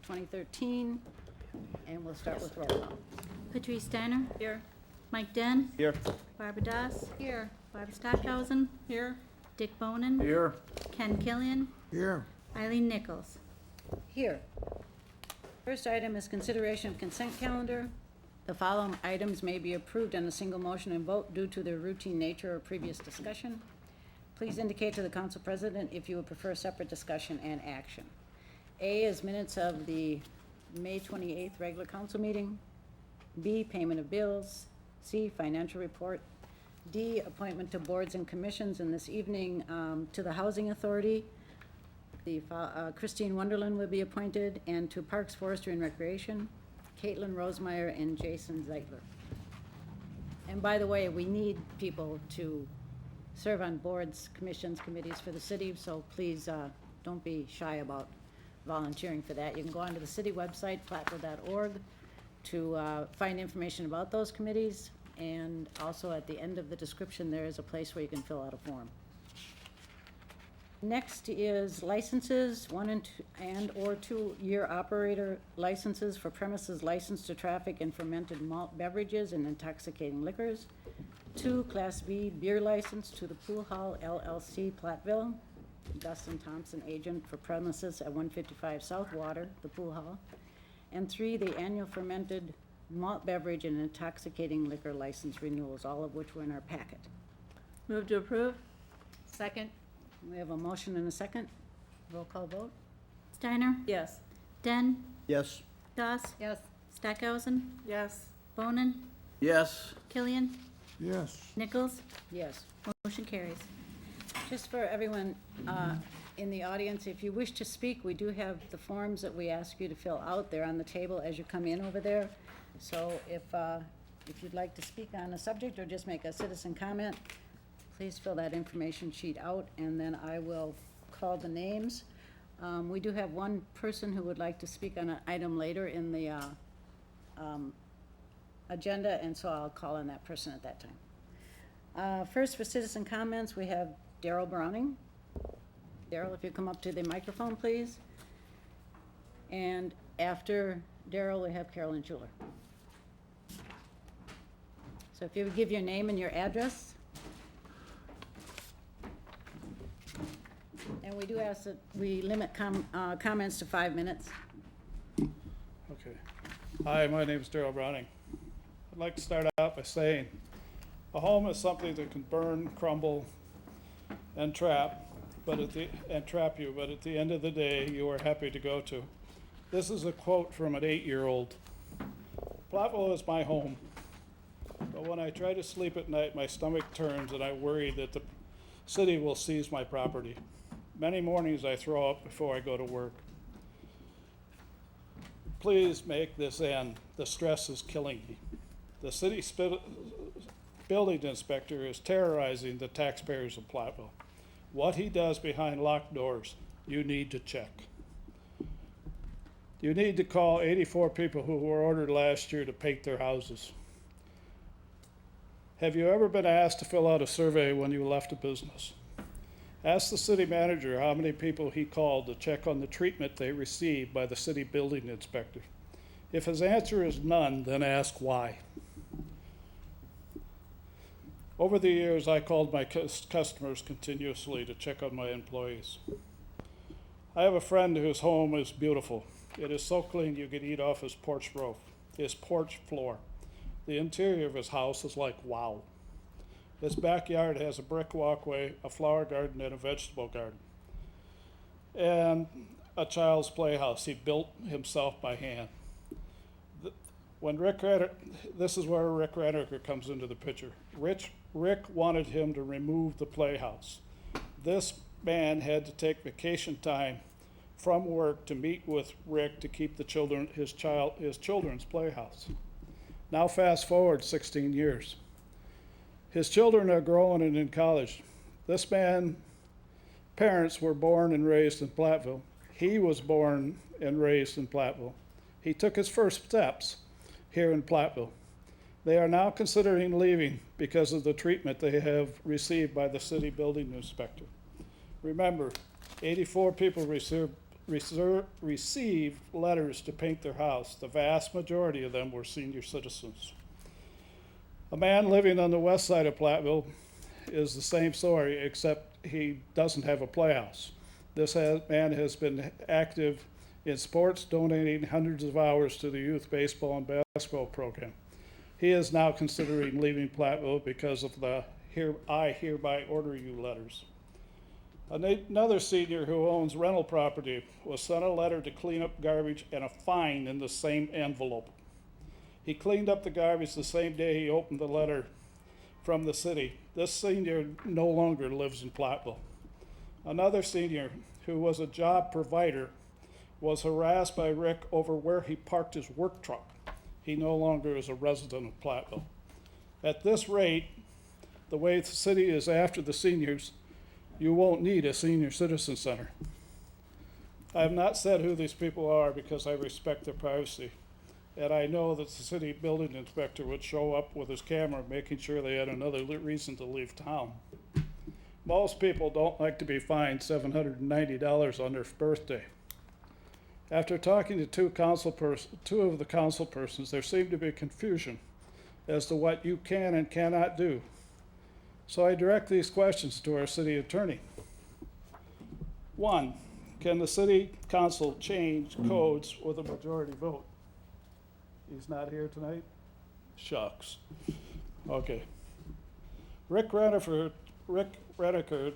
2013. And we'll start with roll call. Patrice Steiner. Here. Mike Den. Here. Barbara Doss. Here. Barbara Stockhausen. Here. Dick Bonin. Here. Ken Killian. Here. Eileen Nichols. Here. First item is consideration of consent calendar. The following items may be approved on a single motion and vote due to their routine nature or previous discussion. Please indicate to the council president if you would prefer separate discussion and action. A is minutes of the May 28th regular council meeting. B, payment of bills. C, financial report. D, appointment to boards and commissions, and this evening to the Housing Authority. Christine Wonderland will be appointed, and to Parks, Forestry, and Recreation, Caitlin Rosemeyer and Jason Zeitler. And by the way, we need people to serve on boards, commissions, committees for the city, so please don't be shy about volunteering for that. You can go onto the city website, platteville.org, to find information about those committees, and also at the end of the description there is a place where you can fill out a form. Next is licenses, 1 and/or 2-year operator licenses for premises licensed to traffic in fermented malt beverages and intoxicating liquors. 2, Class B beer license to the Pool Hall LLC, Platteville. Dustin Thompson, agent for premises at 155 South Water, the Pool Hall. And 3, the annual fermented malt beverage and intoxicating liquor license renewals, all of which were in our packet. Move to approve. Second. We have a motion and a second. Roll call vote. Steiner. Yes. Den. Yes. Doss. Yes. Stockhausen. Yes. Bonin. Yes. Killian. Yes. Nichols. Yes. Motion carries. Just for everyone in the audience, if you wish to speak, we do have the forms that we ask you to fill out. They're on the table as you come in over there. So if you'd like to speak on a subject or just make a citizen comment, please fill that information sheet out, and then I will call the names. We do have one person who would like to speak on an item later in the agenda, and so I'll call on that person at that time. First, for citizen comments, we have Daryl Browning. Daryl, if you come up to the microphone, please. And after Daryl, we have Carolyn Schuler. So if you would give your name and your address. And we do ask that we limit comments to 5 minutes. Okay. Hi, my name is Daryl Browning. I'd like to start out by saying a home is something that can burn, crumble, and trap you, but at the end of the day, you are happy to go to. This is a quote from an 8-year-old. Platteville is my home, but when I try to sleep at night, my stomach turns and I worry that the city will seize my property. Many mornings I throw up before I go to work. Please make this end. The stress is killing me. The city building inspector is terrorizing the taxpayers of Platteville. What he does behind locked doors, you need to check. You need to call 84 people who were ordered last year to paint their houses. Have you ever been asked to fill out a survey when you left a business? Ask the city manager how many people he called to check on the treatment they received by the city building inspector. If his answer is none, then ask why. Over the years, I called my customers continuously to check on my employees. I have a friend whose home is beautiful. It is so clean you could eat off his porch roof, his porch floor. The interior of his house is like wow. His backyard has a brick walkway, a flower garden, and a vegetable garden, and a child's playhouse he built himself by hand. This is where Rick Renaker comes into the picture. Rick wanted him to remove the playhouse. This man had to take vacation time from work to meet with Rick to keep his children's playhouse. Now fast forward 16 years. His children are grown and in college. This man's parents were born and raised in Platteville. He was born and raised in Platteville. He took his first steps here in Platteville. They are now considering leaving because of the treatment they have received by the city building inspector. Remember, 84 people received received letters to paint their house. The vast majority of them were senior citizens. A man living on the west side of Platteville is the same story, except he doesn't have a playhouse. This man has been active in sports, donating hundreds of hours to the youth baseball and basketball program. He is now considering leaving Platteville because of the I hereby order you letters. Another senior who owns rental property was sent a letter to clean up garbage and a fine in the same envelope. He cleaned up the garbage the same day he opened the letter from the city. This senior no longer lives in Platteville. Another senior who was a job provider was harassed by Rick over where he parked his work truck. He no longer is a resident of Platteville. At this rate, the way the city is after the seniors, you won't need a senior citizen center. I have not said who these people are because I respect their privacy. And I know that the city building inspector would show up with his camera making sure they had another reason to leave town. Most people don't like to be fined $790 on their birthday. After talking to two of the council persons, there seemed to be confusion as to what you can and cannot do. So I direct these questions to our city attorney. 1, can the city council change codes with a majority vote? He's not here tonight? Shucks. Okay. Rick Renaker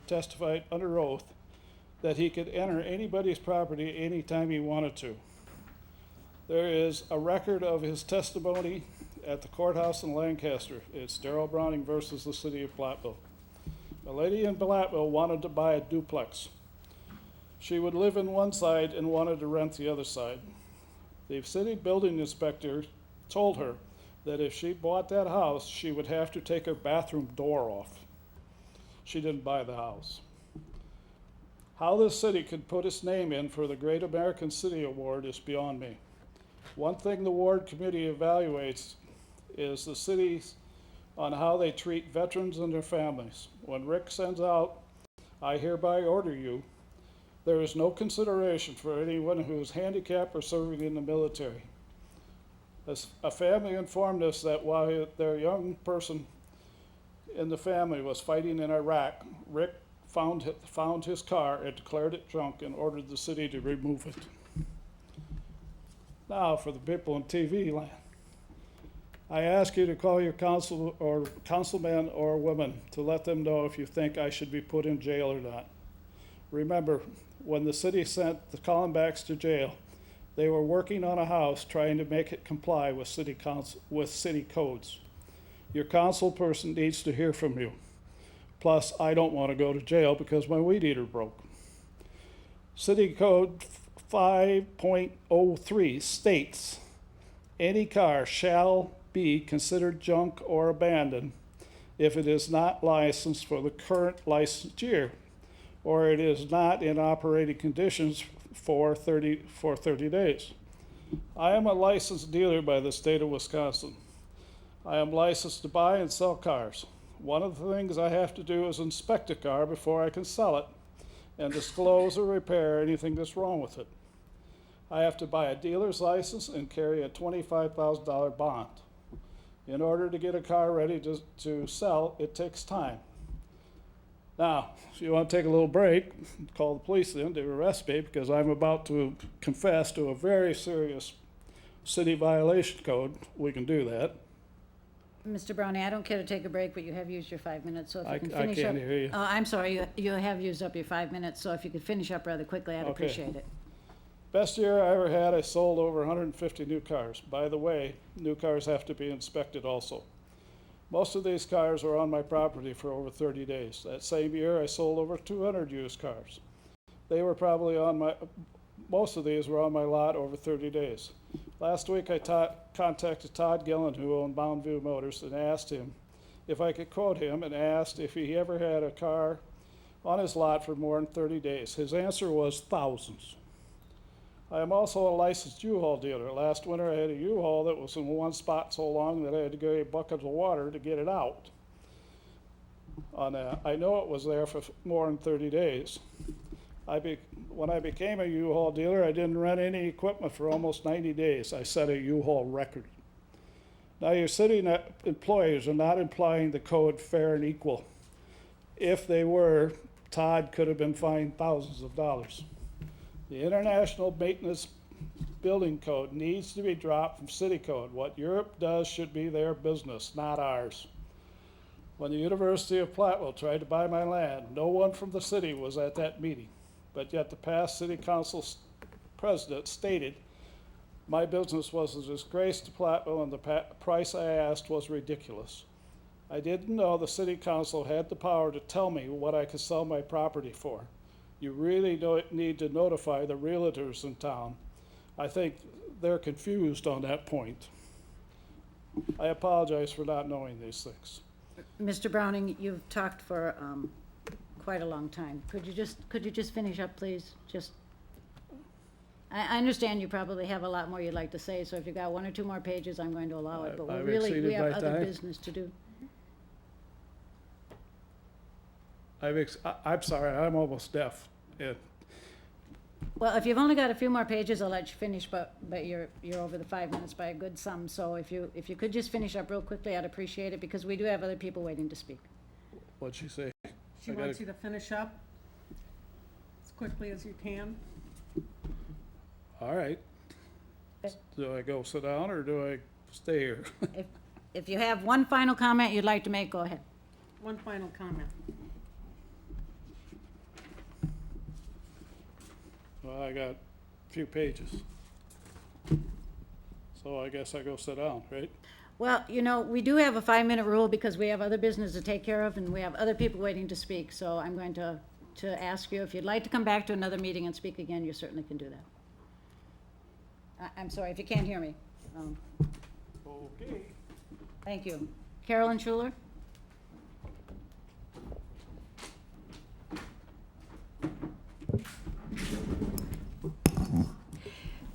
testified under oath that he could enter anybody's property anytime he wanted to. There is a record of his testimony at the courthouse in Lancaster. It's Darrell Browning versus the city of Platteville. A lady in Platteville wanted to buy a duplex. She would live in one side and wanted to rent the other side. The city building inspector told her that if she bought that house, she would have to take her bathroom door off. She didn't buy the house. How this city could put its name in for the Great American City Award is beyond me. One thing the award committee evaluates is the cities on how they treat veterans and their families. When Rick sends out, I hereby order you, there is no consideration for anyone who is handicapped or serving in the military. As a family informed us that while their young person in the family was fighting in Iraq, Rick found his car and declared it junk and ordered the city to remove it. Now for the people in TV land. I ask you to call your council or councilman or woman to let them know if you think I should be put in jail or not. Remember, when the city sent the Collenbacks to jail, they were working on a house trying to make it comply with city codes. Your council person needs to hear from you. Plus, I don't want to go to jail because my weed eater broke. City Code 5.03 states, any car shall be considered junk or abandoned if it is not licensed for the current licensed year, or it is not in operating conditions for 30 days. I am a licensed dealer by the state of Wisconsin. I am licensed to buy and sell cars. One of the things I have to do is inspect a car before I can sell it and disclose or repair anything that's wrong with it. I have to buy a dealer's license and carry a $25,000 bond. In order to get a car ready to sell, it takes time. Now, if you want to take a little break, call the police in to arrest me because I'm about to confess to a very serious city violation code. We can do that. Mr. Browning, I don't care to take a break, but you have used your 5 minutes, so if you can I finish up. can't hear you. Oh, I'm sorry, you have used up your 5 minutes, so if you could finish up rather quickly, I'd Okay. appreciate it. Best year I ever had, I sold over 150 new cars. By the way, new cars have to be inspected also. Most of these cars were on my property for over 30 days. That same year, I sold over 200 used cars. They were probably most of these were on my lot over 30 days. Last week, I contacted Todd Gillen, who owned Mountain View Motors, and asked him if I could quote him and asked if he ever had a car on his lot for more than 30 days. His answer was thousands. I am also a licensed U-Haul dealer. Last winter, I had a U-Haul that was in one spot so long that I had to get a bucket of water to get it out. I know it was there for more than 30 days. When I became a U-Haul dealer, I didn't rent any equipment for almost 90 days. I set a U-Haul record. Now, your city employees are not implying the code fair and equal. If they were, Todd could have been fined thousands of dollars. The International Maintenance Building Code needs to be dropped from city code. What Europe does should be their business, not ours. When the University of Platteville tried to buy my land, no one from the city was at that meeting. But yet the past city council president stated my business was a disgrace to Platteville and the price I asked was ridiculous. I didn't know the city council had the power to tell me what I could sell my property for. You really need to notify the realtors in town. I think they're confused on that point. I apologize for not knowing these things. Mr. Browning, you've talked for quite a long time. Could you just finish up, please? I understand you probably have a lot more you'd like to say, so if you've got one or two more pages, I'm going to allow it, but I've we exceeded have my other time. business to do. I'm sorry, I'm almost deaf. Well, if you've only got a few more pages, I'll let you finish, but you're over the 5 minutes by a good sum, so if you could just finish up real quickly, I'd appreciate it, because we do have other people waiting to speak. What'd she say? She wants you to finish up as quickly as you can. All right. Do I go sit down or do I stay here? If you have one final comment you'd like to make, go ahead. One final comment. Well, I got a few pages. So I guess I go sit down, right? Well, we do have a 5-minute rule because we have other business to take care of and we have other people waiting to speak. So I'm going to ask you, if you'd like to come back to another meeting and speak again, you certainly can do that. I'm sorry if you can't hear me. Okay. Thank you. Carolyn Schuler?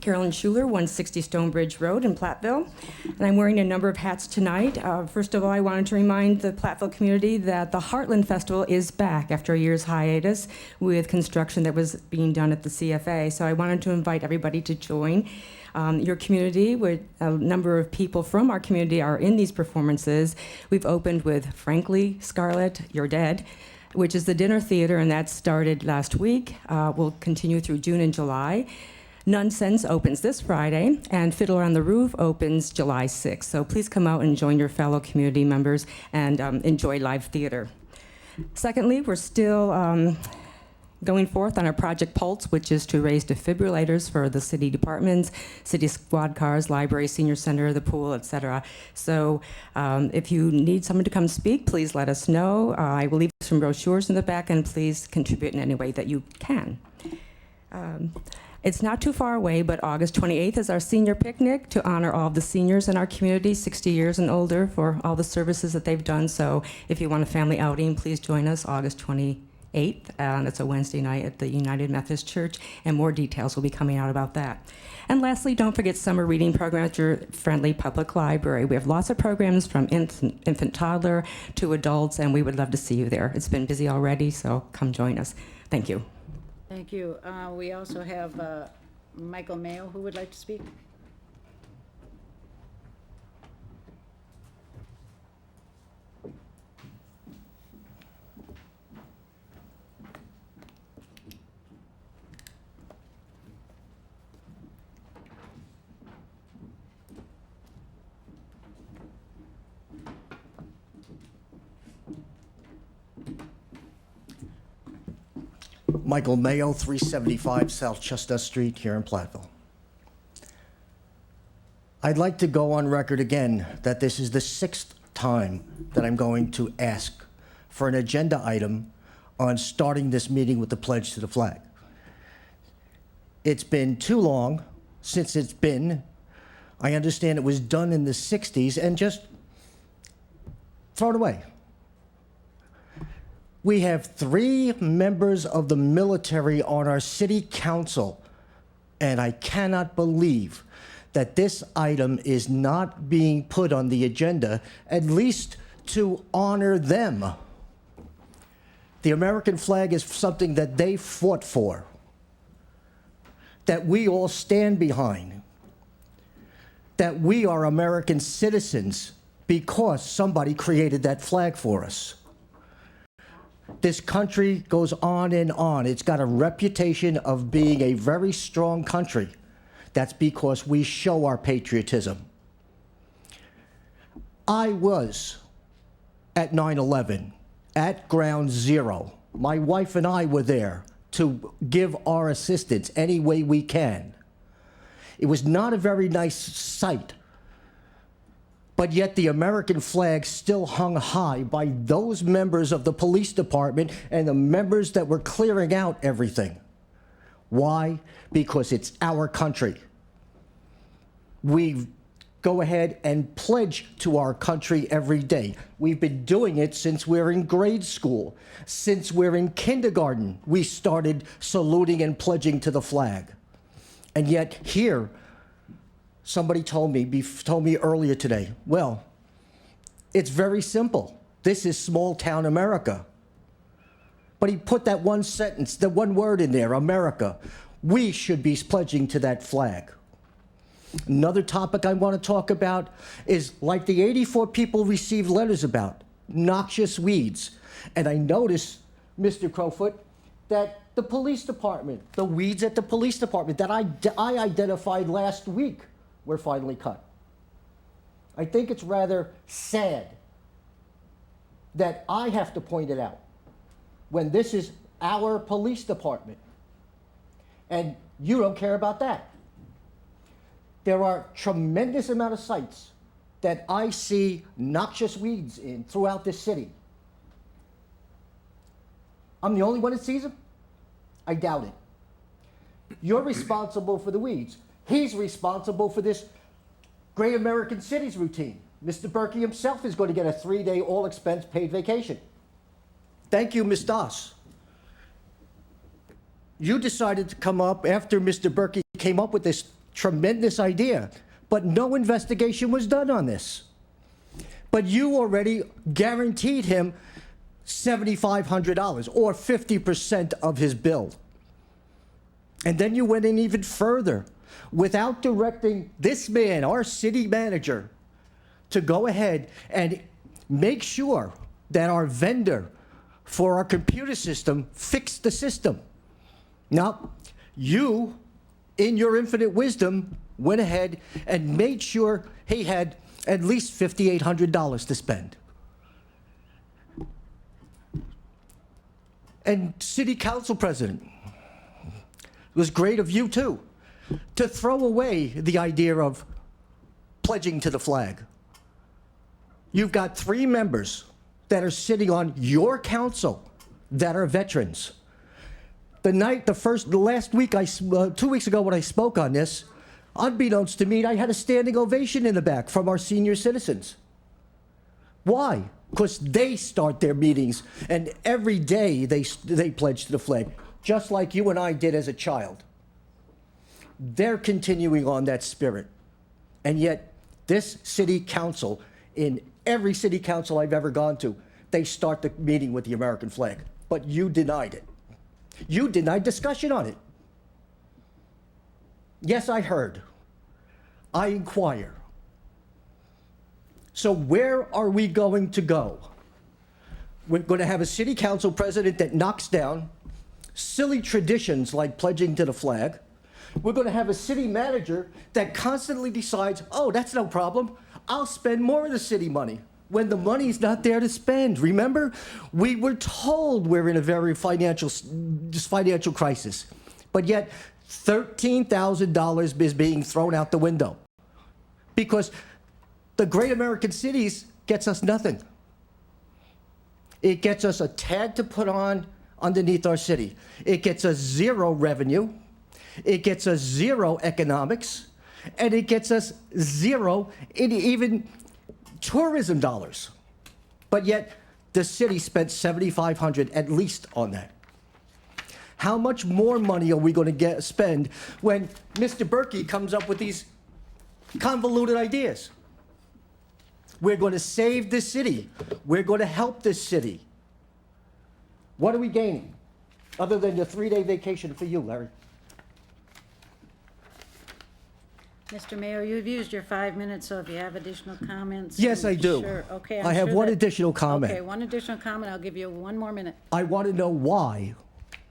Carolyn Schuler, 160 Stonebridge Road in Platteville, and I'm wearing a number of hats tonight. First of all, I wanted to remind the Platteville community that the Heartland Festival is back after a year's hiatus with construction that was being done at the CFA. So I wanted to invite everybody to join your community. With a number of people from our community are in these performances. We've opened with Frankly, Scarlett, You're Dead, which is the dinner theater, and that started last week. We'll continue through June and July. Nonsense opens this Friday, and Fiddler on the Roof opens July 6th. So please come out and join your fellow community members and enjoy live theater. Secondly, we're still going forth on our Project Pulse, which is to raise defibrillators for the city departments, city squad cars, library, senior center, the pool, etc. So if you need someone to come speak, please let us know. I will leave some brochures in the back, and please contribute in any way that you can. It's not too far away, but August 28th is our senior picnic to honor all of the seniors in our community, 60 years and older, for all the services that they've done. So if you want a family outing, please join us August 28th. And it's a Wednesday night at the United Methodist Church, and more details will be coming out about that. And lastly, don't forget summer reading program at your friendly public library. We have lots of programs from infant toddler to adults, and we would love to see you there. It's been busy already, so come join us. Thank you. Thank you. We also have Michael Mayo, who would like to speak. Michael Mayo, 375 South Chestnut Street here in Platteville. I'd like to go on record again that this is the 6th time that I'm going to ask for an agenda item on starting this meeting with the pledge to the flag. It's been too long since it's been. I understand it was done in the 60s and just thrown away. We have 3 members of the military on our city council, and I cannot believe that this item is not being put on the agenda, at least to honor them. The American flag is something that they fought for. that we all stand behind, that we are American citizens because somebody created that flag for us. This country goes on and on. It's got a reputation of being a very strong country. That's because we show our patriotism. I was at 9/11, at Ground Zero. My wife and I were there to give our assistance any way we can. It was not a very nice sight, but yet the American flag still hung high by those members of the police department and the members that were clearing out everything. Why? Because it's our country. We go ahead and pledge to our country every day. We've been doing it since we're in grade school. Since we're in kindergarten, we started saluting and pledging to the flag. And yet here, somebody told me earlier today, well, it's very simple. This is small town America. But he put that one sentence, the one word in there, America. We should be pledging to that flag. Another topic I want to talk about is, like the 84 people received letters about, noxious weeds. And I noticed, Mr. Crowfoot, that the police department, the weeds at the police department that I identified last week were finally cut. I think it's rather sad that I have to point it out when this is our police department and you don't care about that. There are tremendous amount of sites that I see noxious weeds in throughout this city. I'm the only one that sees them? I doubt it. You're responsible for the weeds. He's responsible for this Great American Cities routine. Mr. Berkey himself is going to get a 3-day all-expense paid vacation. Thank you, Ms. Doss. You decided to come up after Mr. Berkey came up with this tremendous idea, but no investigation was done on this. But you already guaranteed him $7,500 or 50% of his bill. And then you went in even further without directing this man, our city manager, to go ahead and make sure that our vendor for our computer system fixed the system. Now, you, in your infinite wisdom, went ahead and made sure he had at least $5,800 to spend. And city council president, it was great of you too, to throw away the idea of pledging to the flag. You've got 3 members that are sitting on your council that are veterans. The last week, 2 weeks ago when I spoke on this, unbeknownst to me, I had a standing ovation in the back from our senior citizens. Why? Because they start their meetings, and every day they pledge to the flag, just like you and I did as a child. They're continuing on that spirit. And yet, this city council, in every city council I've ever gone to, they start the meeting with the American flag. But you denied it. You denied discussion on it. Yes, I heard. I inquire. So where are we going to go? We're going to have a city council president that knocks down silly traditions like pledging to the flag. We're going to have a city manager that constantly decides, oh, that's no problem. I'll spend more of the city money when the money's not there to spend. Remember, we were told we're in a very financial crisis, but yet $13,000 is being thrown out the window because the Great American Cities gets us nothing. It gets us a tag to put on underneath our city. It gets us 0 revenue. It gets us 0 economics. And it gets us 0 in even tourism dollars. But yet, the city spent $7,500 at least on that. How much more money are we going to spend when Mr. Berkey comes up with these convoluted ideas? We're going to save this city. We're going to help this city. What are we gaining? Other than your 3-day vacation for you, Larry. Mr. Mayor, you've used your 5 minutes, so if you have additional comments. Yes, I do. Sure, okay. I'm I have sure one that- additional comment. Okay, one additional comment. I'll give you 1 more minute. I want to know why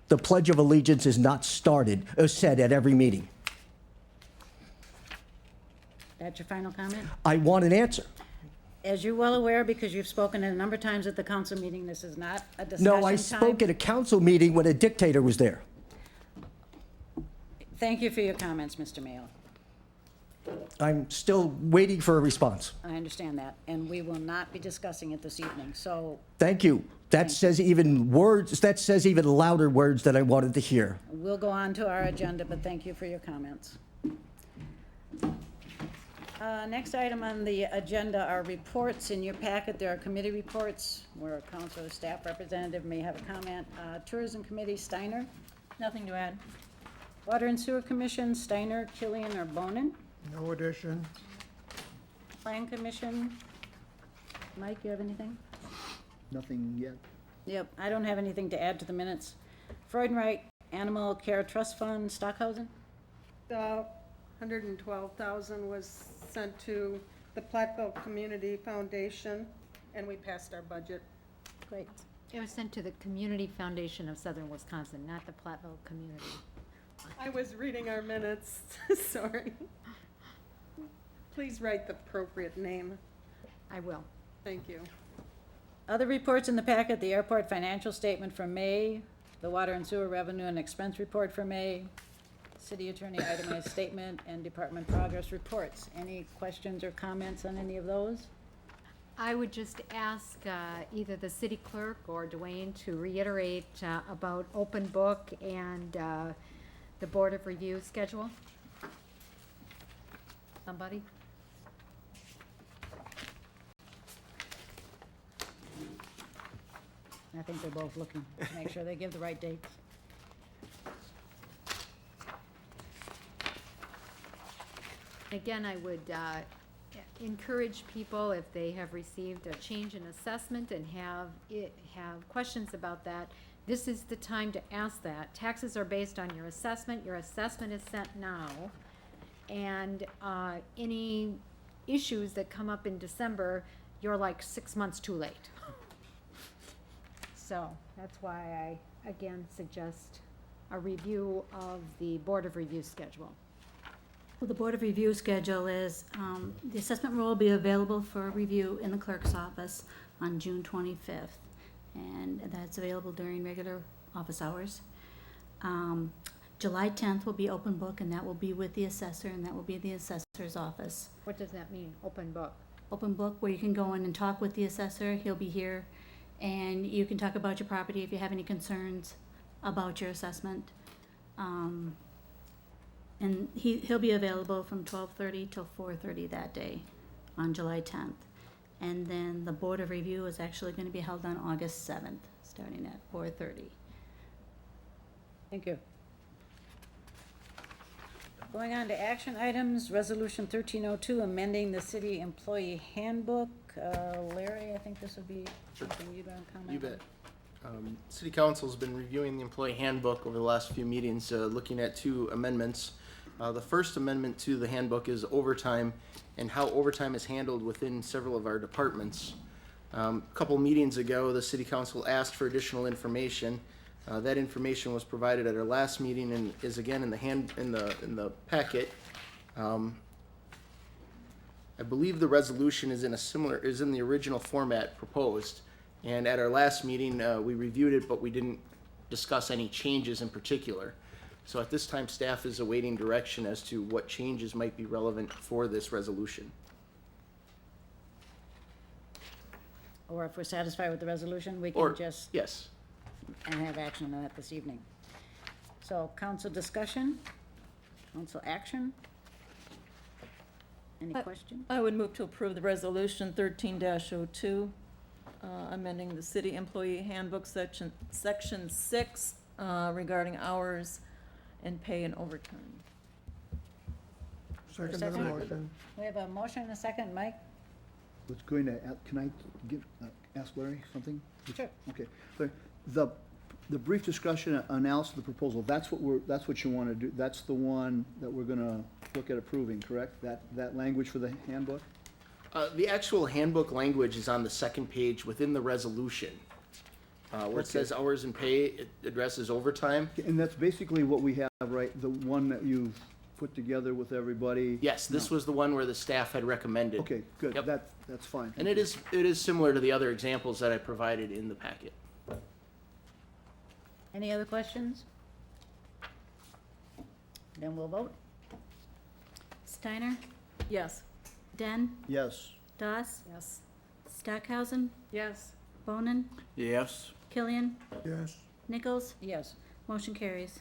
the Pledge of Allegiance is not said at every meeting. That's your final comment? I want an answer. As you're well aware, because you've spoken a number of times at the council meeting, this is not a discussion No, I time. spoke at a council meeting when a dictator was there. Thank you for your comments, Mr. Mayo. I'm still waiting for a response. I understand that, and we will not be discussing it this evening. So Thank you. That says even louder words than I wanted to hear. we'll go on to our agenda, but thank you for your comments. Next item on the agenda are reports. In your packet, there are committee reports where a council or staff representative may have a comment. Tourism Committee, Steiner. Nothing to add. Water and Sewer Commission, Steiner, Killian, or Bonin. No addition. Plan Commission, Mike, you have anything? Nothing yet. Yep, I don't have anything to add to the minutes. Freudenreich Animal Care Trust Fund, Stockhausen. The 112,000 was sent to the Platteville Community Foundation, and we passed our budget. Great. It was sent to the Community Foundation of Southern Wisconsin, not the Platteville Community. I was reading our minutes, sorry. Please write the appropriate name. I will. Thank you. Other reports in the packet, the airport financial statement for May, the water and sewer revenue and expense report for May, city attorney itemized statement, and department progress reports. Any questions or comments on any of those? I would just ask either the city clerk or Dwayne to reiterate about open book and the Board of Review schedule. Somebody? I think they're both looking, to make sure they give the right dates. Again, I would encourage people, if they have received a change in assessment and have questions about that, this is the time to ask that. Taxes are based on your assessment is sent now, and any issues that come up in December, you're like 6 months too late. So, that's why I, again, suggest a review of the Board of Review schedule. Well, the Board of Review schedule is, the assessment roll will be available for review in the clerk's office on June 25th. And that's available during regular office hours. July 10th will be open book, and that will be with the assessor, and that will be the assessor's office. What does that mean, open book? Open book where you can go in and talk with the assessor. He'll be here, and you can talk about your property if you have any concerns about your assessment. And he'll be available from 12:30 till 4:30 that day on July 10th. And then the Board of Review is actually going to be held on August 7th, starting at 4:30. Thank you. Going on to action items, Resolution 1302, amending the city employee handbook. Larry, I think this would be something you'd want to comment on. You bet. City Council's been reviewing the employee handbook over the last few meetings, looking at 2 amendments. The first amendment to the handbook is overtime and how overtime is handled within several of our departments. A couple meetings ago, the City Council asked for additional information. That information was provided at our last meeting and is again in the packet. I believe the resolution is in the original format proposed. And at our last meeting, we reviewed it, but we didn't discuss any changes in particular. So at this time, staff is awaiting direction as to what changes might be relevant for this resolution. Or if we're satisfied with the resolution, we Or, can just yes. have action on that this evening. So, council discussion, council action? Any questions? I would move to approve the resolution 13-02, amending the city employee handbook section 6, regarding hours and pay and overtime. Second to the Second. motion. We have a motion and a second, Mike? Was going to, can I ask Larry something? Sure. Okay. Larry, the The brief discussion analysis of the proposal, that's what you want to do, that's the one that we're gonna look at approving, correct? That language for the handbook? The actual handbook language is on the second page within the resolution. Where it says hours and pay, it addresses overtime. And that's basically what we have, right, the one that you've put together with everybody? Yes, this was the one where the staff had recommended. Okay, good, Yep. that's fine. And it is similar to the other examples that I provided in the packet. Any other questions? Then we'll vote. Steiner, Yes. Den, Yes. Doss, Yes. Stockhausen, Yes. Bonin, Yes. Killian, Yes. Nichols. Yes. Motion carries.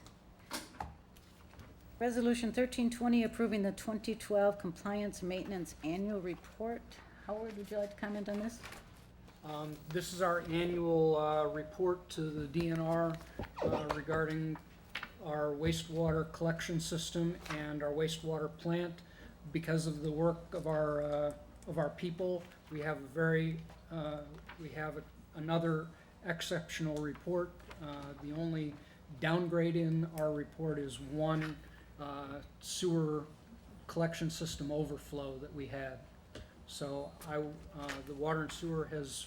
Resolution 1320, approving the 2012 Compliance Maintenance Annual Report. Howard, would you like to comment on this? This is our annual report to the DNR regarding our wastewater collection system and our wastewater plant. Because of the work of our people, we have another exceptional report. The only downgrade in our report is one sewer collection system overflow that we had. So the Water and Sewer has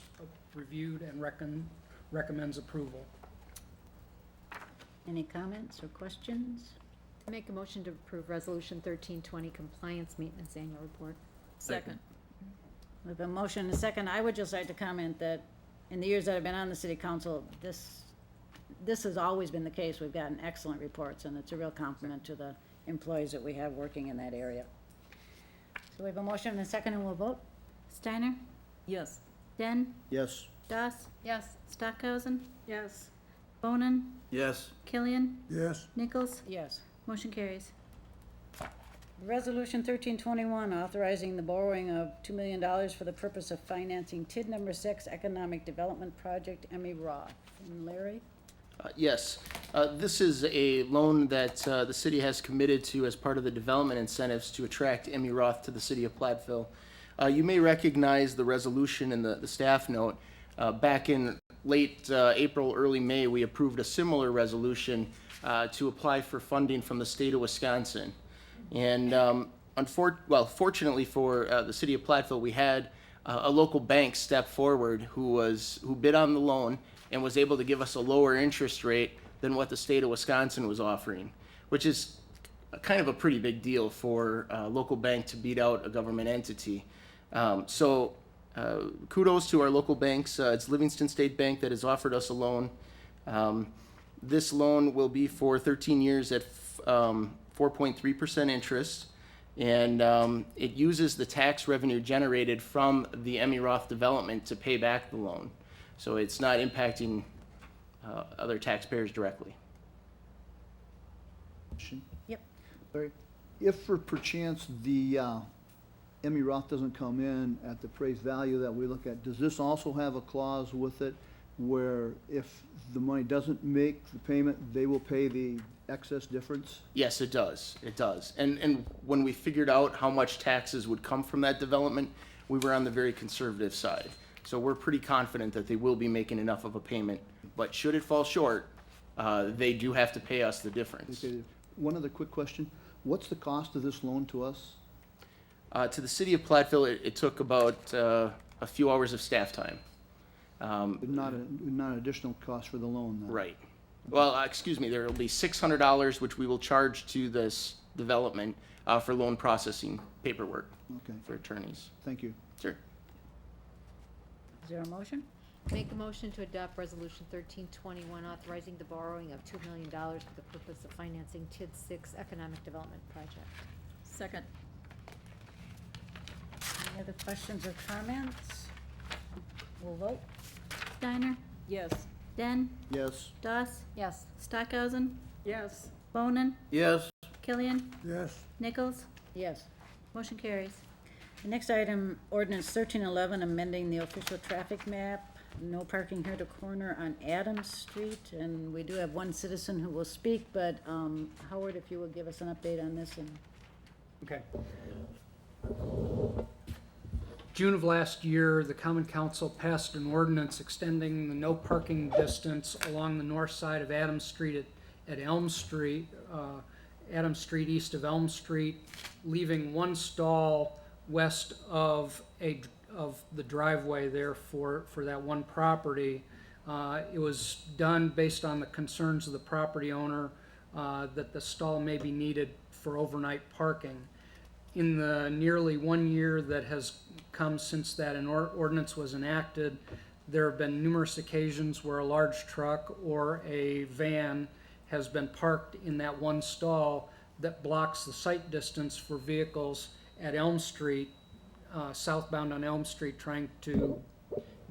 reviewed and recommends approval. Any comments or questions? Make a motion to approve Resolution 1320, Compliance Maintenance Annual Report. Second. With a motion and a second, I would just like to comment that in the years that I've been on the city council, this has always been the case. We've gotten excellent reports, and it's a real compliment to the employees that we have working in that area. So we have a motion and a second, and we'll vote. Steiner, Yes. Den, Yes. Doss, Yes. Stockhausen, Yes. Bonin, Yes. Killian, Yes. Nichols. Yes. Motion carries. Resolution 1321, authorizing the borrowing of $2 million for the purpose of financing TID number 6 Economic Development Project, Emmy Roth. And Larry? Yes, this is a loan that the city has committed to as part of the development incentives to attract Emmy Roth to the city of Platteville. You may recognize the resolution in the staff note. Back in late April, early May, we approved a similar resolution to apply for funding from the state of Wisconsin. And fortunately for the city of Platteville, we had a local bank step forward who bid on the loan and was able to give us a lower interest rate than what the state of Wisconsin was offering, which is kind of a pretty big deal for a local bank to beat out a government entity. So kudos to our local banks. It's Livingston State Bank that has offered us a loan. This loan will be for 13 years at 4.3% interest, and it uses the tax revenue generated from the Emmy Roth development to pay back the loan. So it's not impacting other taxpayers directly. Yep. Larry, if for perchance the Emmy Roth doesn't come in at the appraised value that we look at, does this also have a clause with it where if the money doesn't make the payment, they will pay the excess difference? Yes, it does. It does. And when we figured out how much taxes would come from that development, we were on the very conservative side. So we're pretty confident that they will be making enough of a payment. But should it fall short, they do have to pay us the difference. Okay, one other quick question. What's the cost of this loan to us? To the city of Platteville, it took about a few hours of staff time. Not an additional cost for the loan, then? Right. Well, excuse me, there will be $600, which we will charge to this development for loan processing paperwork Okay, for attorneys. thank you. Sure. Is there a motion? Make a motion to adopt Resolution 1321, authorizing the borrowing of $2 million for the purpose of financing TID 6 Economic Development Project. Second. Any other questions or comments? We'll vote. Steiner, Yes. Den, Yes. Doss, Yes. Stockhausen, Yes. Bonin, Yes. Killian, Yes. Nichols. Yes. Motion carries. The next item, ordinance 1311, amending the official traffic map. No parking here to corner on Adams Street, and we do have one citizen who will speak, but Howard, if you will give us an update on this and. Okay. June of last year, the Common Council passed an ordinance extending the no parking distance along the north side of Adams Street at Elm Street, Adams Street east of Elm Street, leaving one stall west of the driveway there for that one property. It was done based on the concerns of the property owner that the stall may be needed for overnight parking. In the nearly 1 year that has come since that an ordinance was enacted, there have been numerous occasions where a large truck or a van has been parked in that one stall that blocks the sight distance for vehicles at Elm Street, southbound on Elm Street, trying to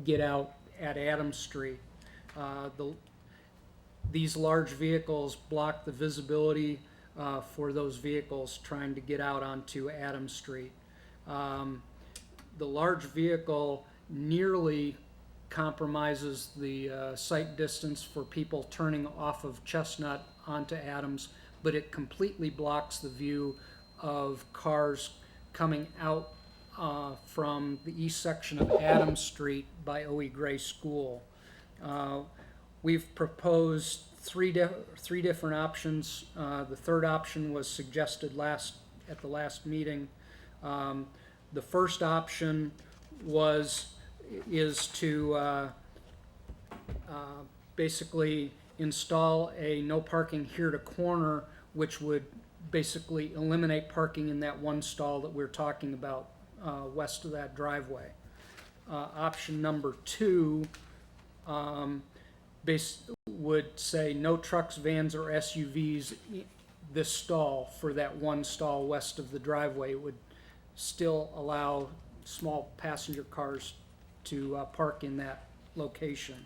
get out at Adams Street. These large vehicles block the visibility for those vehicles trying to get out onto Adams Street. The large vehicle nearly compromises the sight distance for people turning off of Chestnut onto Adams, but it completely blocks the view of cars coming out from the east section of Adams Street by O.E. Gray School. We've proposed three different options. The third option was suggested at the last meeting. The first option is to basically install a no parking here to corner, which would basically eliminate parking in that one stall that we're talking about west of that driveway. Option number two would say no trucks, vans, or SUVs this stall for that one stall west of the driveway. It would still allow small passenger cars to park in that location.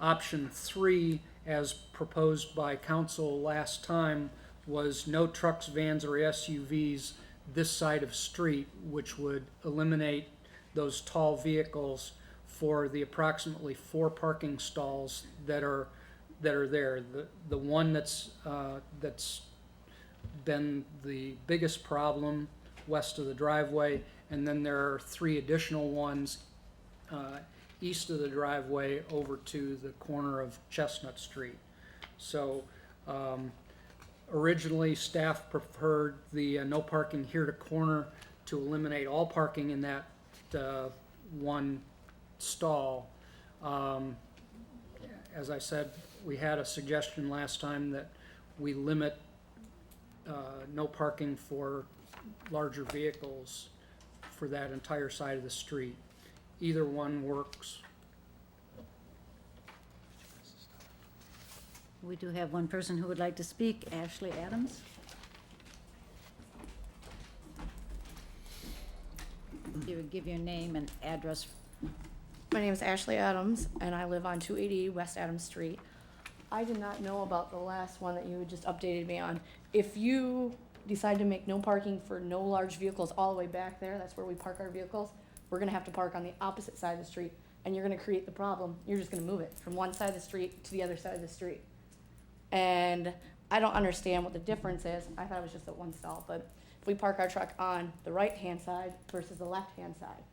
Option three, as proposed by council last time, was no trucks, vans, or SUVs this side of street, which would eliminate those tall vehicles for the approximately 4 parking stalls that are there. The one that's been the biggest problem west of the driveway, and then there are 3 additional ones east of the driveway over to the corner of Chestnut Street. So originally staff preferred the no parking here to corner to eliminate all parking in that one stall. As I said, we had a suggestion last time that we limit no parking for larger vehicles for that entire side of the street. Either one works. We do have one person who would like to speak, Ashley Adams. You would give your name and address. My name is Ashley Adams, and I live on 280 West Adams Street. I did not know about the last one that you just updated me on. If you decide to make no parking for no large vehicles all the way back there, that's where we park our vehicles, we're gonna have to park on the opposite side of the street, and you're gonna create the problem. You're just gonna move it from one side of the street to the other side of the street. And I don't understand what the difference is. I thought it was just at one stall, but if we park our truck on the right-hand side versus the left-hand side,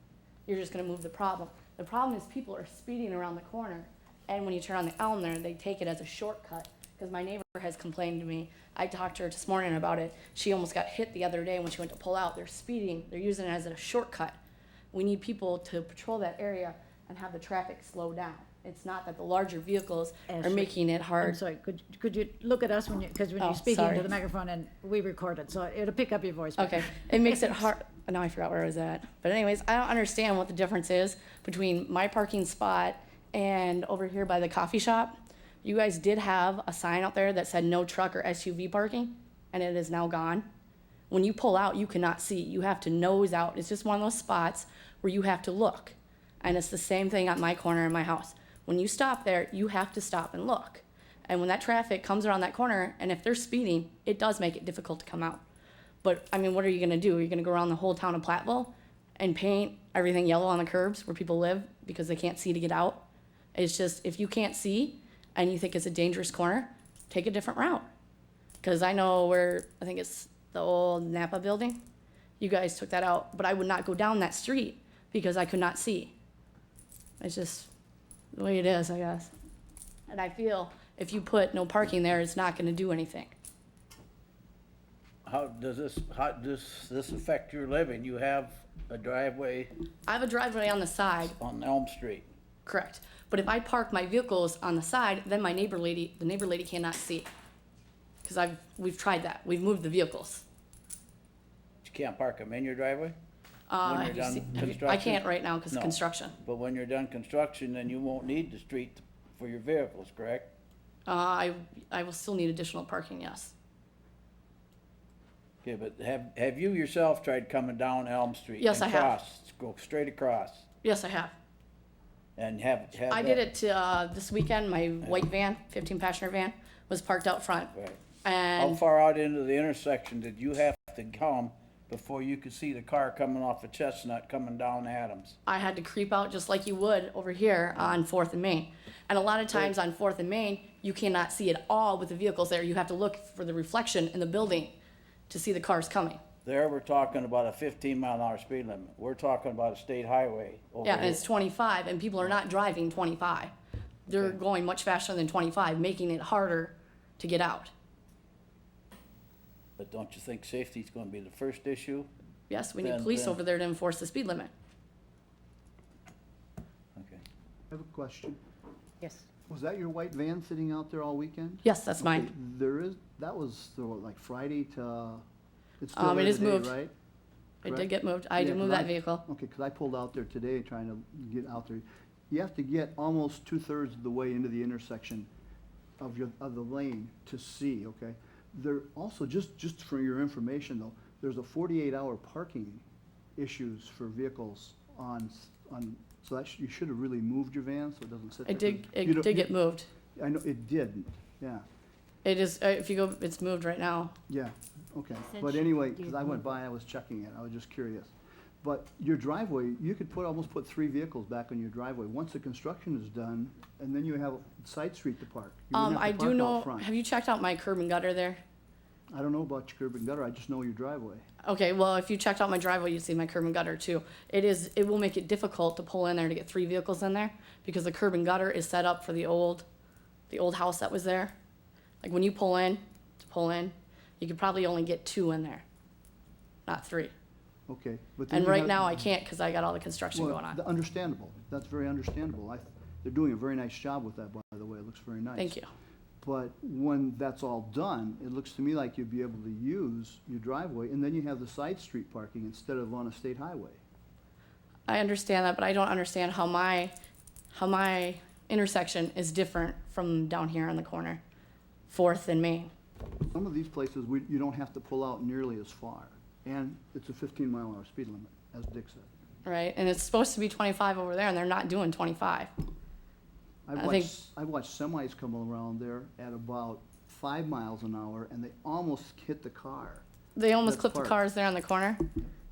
you're just gonna move the problem. The problem is people are speeding around the corner, and when you turn on the Elm there, they take it as a shortcut, because my neighbor has complained to me. I talked to her this morning about it. She almost got hit the other day when she went to pull out. They're speeding, they're using it as a shortcut. We need people to patrol that area and have the traffic slow down. It's not that the larger vehicles are Ashley, making it I'm hard. sorry, could you look at us when you, because when Oh, you're speaking sorry. into the microphone and we record it, so it'll pick up your voice. better. Okay, it makes it hard. Now I forgot where I was at. But anyways, I don't understand what the difference is between my parking spot and over here by the coffee shop. You guys did have a sign out there that said no truck or SUV parking, and it is now gone. When you pull out, you cannot see. You have to nose out. It's just one of those spots where you have to look. And it's the same thing at my corner in my house. When you stop there, you have to stop and look. And when that traffic comes around that corner, and if they're speeding, it does make it difficult to come out. But, I mean, what are you gonna do? Are you gonna go around the whole town of Platteville and paint everything yellow on the curbs where people live because they can't see to get out? It's just, if you can't see and you think it's a dangerous corner, take a different route. Because I know where, I think it's the old Napa building, you guys took that out, but I would not go down that street because I could not see. It's just the way it is, I guess. And I feel if you put no parking there, it's not gonna do anything. How does this affect your living? You have a driveway I have a driveway on the side, on Elm Street. correct. But if I park my vehicles on the side, then the neighbor lady cannot see. Because we've tried that. We've moved the vehicles. You can't park them in your driveway? When Have you're you done seen- I construction? can't right now because No. of construction. But when you're done construction, then you won't need the street for your vehicles, correct? I will still need additional parking, yes. Okay, but have you yourself tried coming down Elm Street? Yes, and I have. Go straight across Yes, I have. and have I did it this weekend. My white van, 15 passenger van, was parked out front. Right. How And far out into the intersection did you have to come before you could see the car coming off of Chestnut coming down Adams? I had to creep out just like you would over here on 4th and Main. And a lot of times on 4th and Main, you cannot see at all with the vehicles there. You have to look for the reflection in the building to see the cars coming. There, we're talking about a 15-mile-an-hour speed limit. We're talking about a state highway over Yeah, and here. it's 25, and people are not driving 25. They're Okay. going much faster than 25, making it harder to get out. But don't you think safety's gonna be the first issue? Yes, we need Then- police then- over there to enforce the speed limit. Okay. I have a question. Yes. Was that your white van sitting out there all weekend? Yes, that's Okay, mine. that was, like Friday to, it's still It there is today, moved. right? It Correct? did get moved. I Yeah, did move 'cause that vehicle. Okay, because I pulled out there today trying to get out there. You have to get almost 2/3 of the way into the intersection of the lane to see, okay? There also, just for your information though, there's a 48-hour parking issues for vehicles so you should have really moved your van so it doesn't sit there. It did, 'cause you don't- did get moved. I know, it didn't, yeah. It is, if you go, it's moved right now. Yeah, okay, Said but she anyway, did because I went by, I was checking it, I was just curious. But your driveway, you could almost put 3 vehicles back on your driveway, once the construction is done, and then you have a side street to park. You wouldn't have I to do park know, out front. have you checked out my curb and gutter there? I don't know about your curb and gutter, I just know your driveway. Okay, well, if you checked out my driveway, you'd see my curb and gutter too. It will make it difficult to pull in there to get 3 vehicles in there, because the curb and gutter is set up for the old house that was there. Like when you pull in, you could probably only get 2 in there, not 3. Okay, but then And you right have- now, I can't, because I got all the construction Well, going on. Understandable, that's very understandable. They're doing a very nice job with that, by the way, it looks very nice. Thank you. But when that's all done, it looks to me like you'd be able to use your driveway, and then you have the side street parking instead of on a state highway. I understand that, but I don't understand how my intersection is different from down here on the corner, 4th and Main. Some of these places, you don't have to pull out nearly as far, and it's a 15-mile-an-hour speed limit, as Dick said. Right, and it's supposed to be 25 over there, and they're not doing 25. I think- I've watched semis come around there at about 5 miles an hour, and they almost hit the car. They almost That's clipped the parked. cars there on the corner.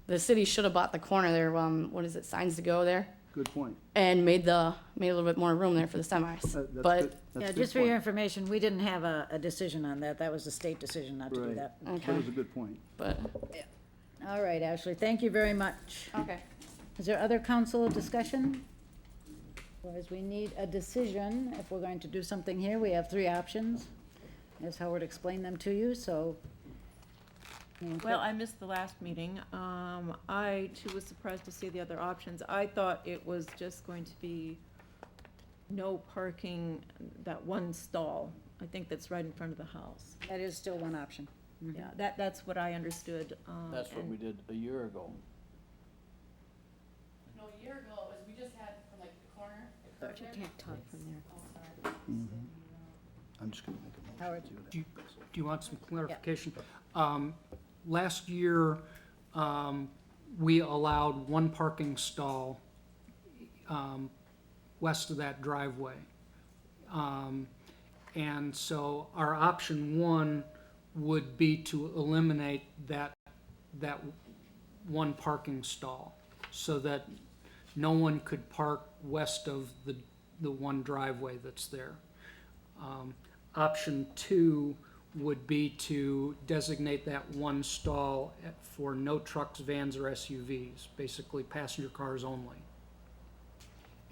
The city should have bought the corner there, what is it, Signs to Go there, Good point. and made a little bit more room there for the semis. That's But, good- that's Yeah, a good just for your point. information, we didn't have a decision on that. That was a state decision not to do Right. that. That okay, was a good point. but, All right, Ashley, thank you very much. okay. Is there other council discussion? Otherwise, we need a decision. If we're going to do something here, we have 3 options, as Howard explained them to you, so. Well, I missed the last meeting. I too was surprised to see the other options. I thought it was just going to be no parking, that one stall. I think that's right in front of the house. That is still one option. Yeah, that's what I understood. That's what we did a year ago. No, a year ago, we just had from like the corner. But you can't talk from there. I'm just gonna make a motion. Howard. to do that. Do you want some clarification? Last year, we allowed 1 parking stall west of that driveway. And so our option 1 would be to eliminate that 1 parking stall, so that no one could park west of the 1 driveway that's there. Option 2 would be to designate that one stall for no trucks, vans, or SUVs, basically passenger cars only.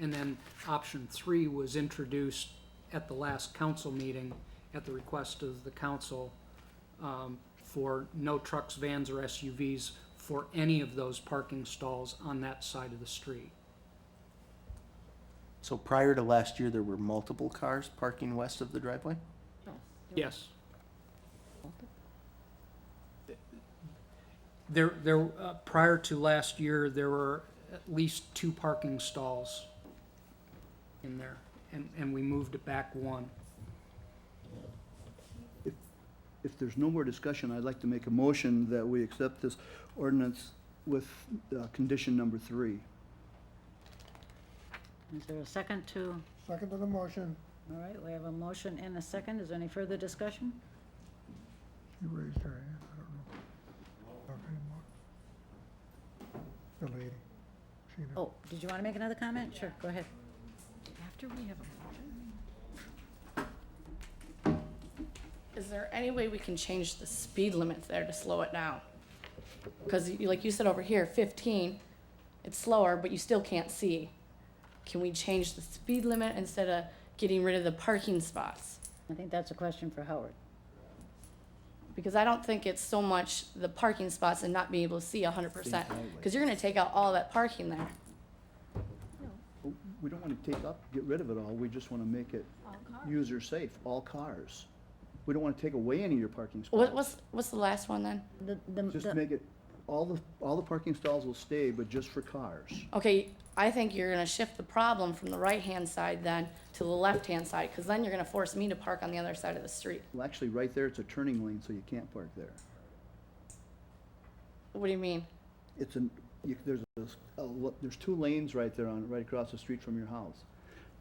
And then option 3 was introduced at the last council meeting at the request of the council, for no trucks, vans, or SUVs for any of those parking stalls on that side of the street. So prior to last year, there were multiple cars parking west of the driveway? Yes. Prior to last year, there were at least 2 parking stalls in there, and we moved it back 1. If there's no more discussion, I'd like to make a motion that we accept this ordinance with condition number 3. Is there a second to, Second to the motion. all right, we have a motion and a second. Is there any further discussion? She raised her hand, I don't know. Talk anymore. The lady. She knows. Oh, did you want to make another comment? Sure, go ahead. After we have a Is there any way we can change the speed limit there to slow it down? Because like you said over here, 15, it's slower, but you still can't see. Can we change the speed limit instead of getting rid of the parking spots? I think that's a question for Howard. Because I don't think it's so much the parking spots and not being able to see 100%. Because you're gonna take out all that parking there. We don't want to get rid of it all, we just want to make it user-safe, all cars. We don't want to take away any of your parking spots. What's the last one then? Just make it, all the parking stalls will stay, but just for cars. Okay, I think you're gonna shift the problem from the right-hand side then to the left-hand side, because then you're gonna force me to park on the other side of the street. Well, actually, right there, it's a turning lane, so you can't park there. What do you mean? There's 2 lanes right there right across the street from your house.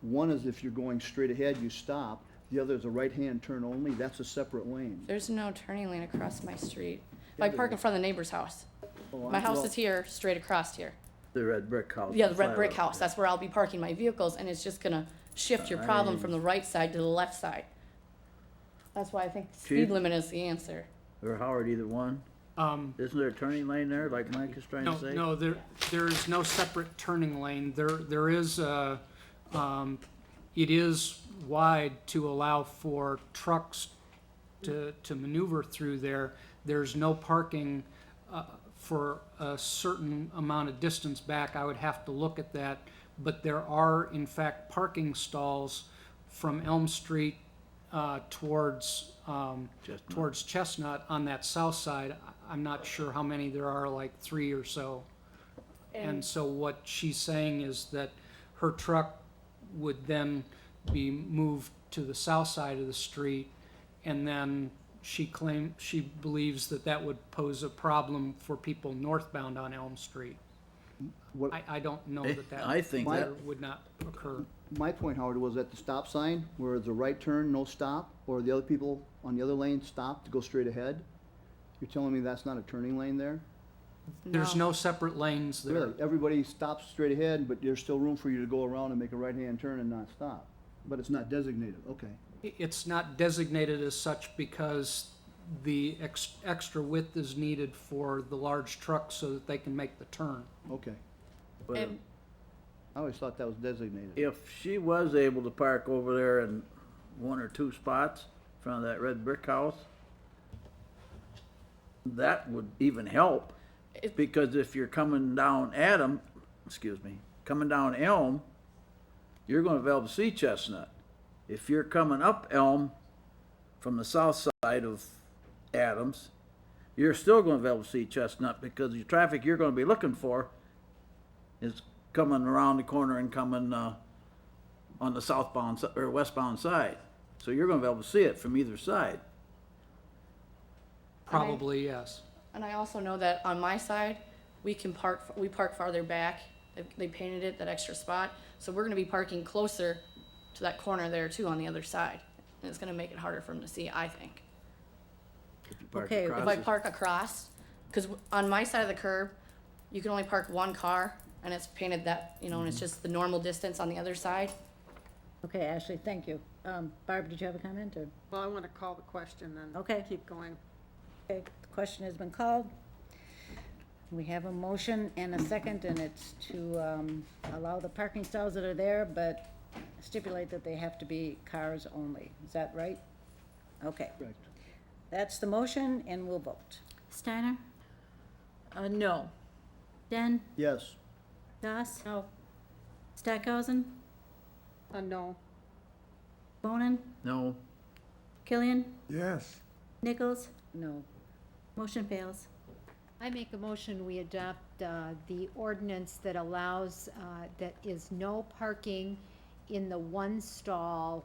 One is if you're going straight ahead, you stop. The other is a right-hand turn only, that's a separate lane. There's no turning lane across my street. If Yeah, I there park in is. front of the neighbor's house. Oh, My house well, is here, straight across here. The red brick house. Yeah, the red brick house, that's where I'll be parking my vehicles, and it's just gonna shift your problem from the right side to the left side. That's why I think the speed Chief? limit is the answer. Or Howard, either one. Isn't there a turning lane there, like Mike is trying to say? No, there is no separate turning lane. There is a, it is wide to allow for trucks to maneuver through there. There's no parking for a certain amount of distance back. I would have to look at that. But there are, in fact, parking stalls from Elm Street towards Chestnut on that south side. I'm not sure how many there are, like 3 or so. And so what she's saying is that her truck would then be moved to the south side of the street, and then she believes that would pose a problem for people northbound on Elm Street. What- I don't know that I think that- would not occur. My point, Howard, was at the stop sign, where it's a right turn, no stop, or the other people on the other lane stop to go straight ahead. You're telling me that's not a turning lane there? There's no separate lanes there. Really? Everybody stops straight ahead, but there's still room for you to go around and make a right-hand turn and not stop. But it's not designated, okay. It's not designated as such because the extra width is needed for the large trucks so that they can make the turn. Okay. But And I always thought that was designated. if she was able to park over there in 1 or 2 spots in front of that red brick house, that would even help. Because if you're coming down coming down Elm, you're gonna be able to see Chestnut. If you're coming up Elm from the south side of Adams, you're still gonna be able to see Chestnut because the traffic you're gonna be looking for is coming around the corner and coming, on the southbound or westbound side. So you're gonna be able to see it from either side. Probably, yes. And I also know that on my side, we park farther back. They painted it, that extra spot. So we're gonna be parking closer to that corner there too on the other side. And it's gonna make it harder for them to see, I think. If you park Okay, if across If I the- park across, because on my side of the curb, you can only park 1 car and it's painted that, and it's just the normal distance on the other side. Okay, Ashley, thank you. Barb, did you have a comment, or? Well, I want to call the question and Okay. keep going. Okay, the question has been called. We have a motion and a second, and it's to allow the parking stalls that are there, but stipulate that they have to be cars only. Is that right? Okay. Correct. That's the motion, and we'll vote. Steiner, No. Den, Yes. Doss? No. Stackhausen, No. Bonin, No. Killian, Yes. Nichols, No. motion fails. I make a motion, we adopt the ordinance that allows, that is no parking in the one stall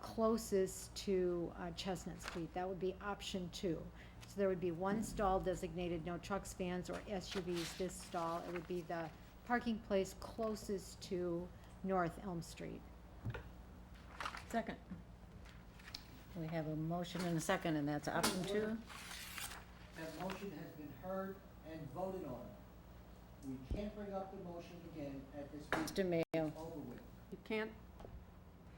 closest to Chestnut Street. That would be option 2. So there would be one stall designated no trucks, vans, or SUVs. This stall, it would be the parking place closest to North Elm Street. Second. We have a motion and a second, and that's option 2. That motion has been heard and voted on. We can't bring up the motion again at this meeting. Mr. Mayo. Over with. You can't,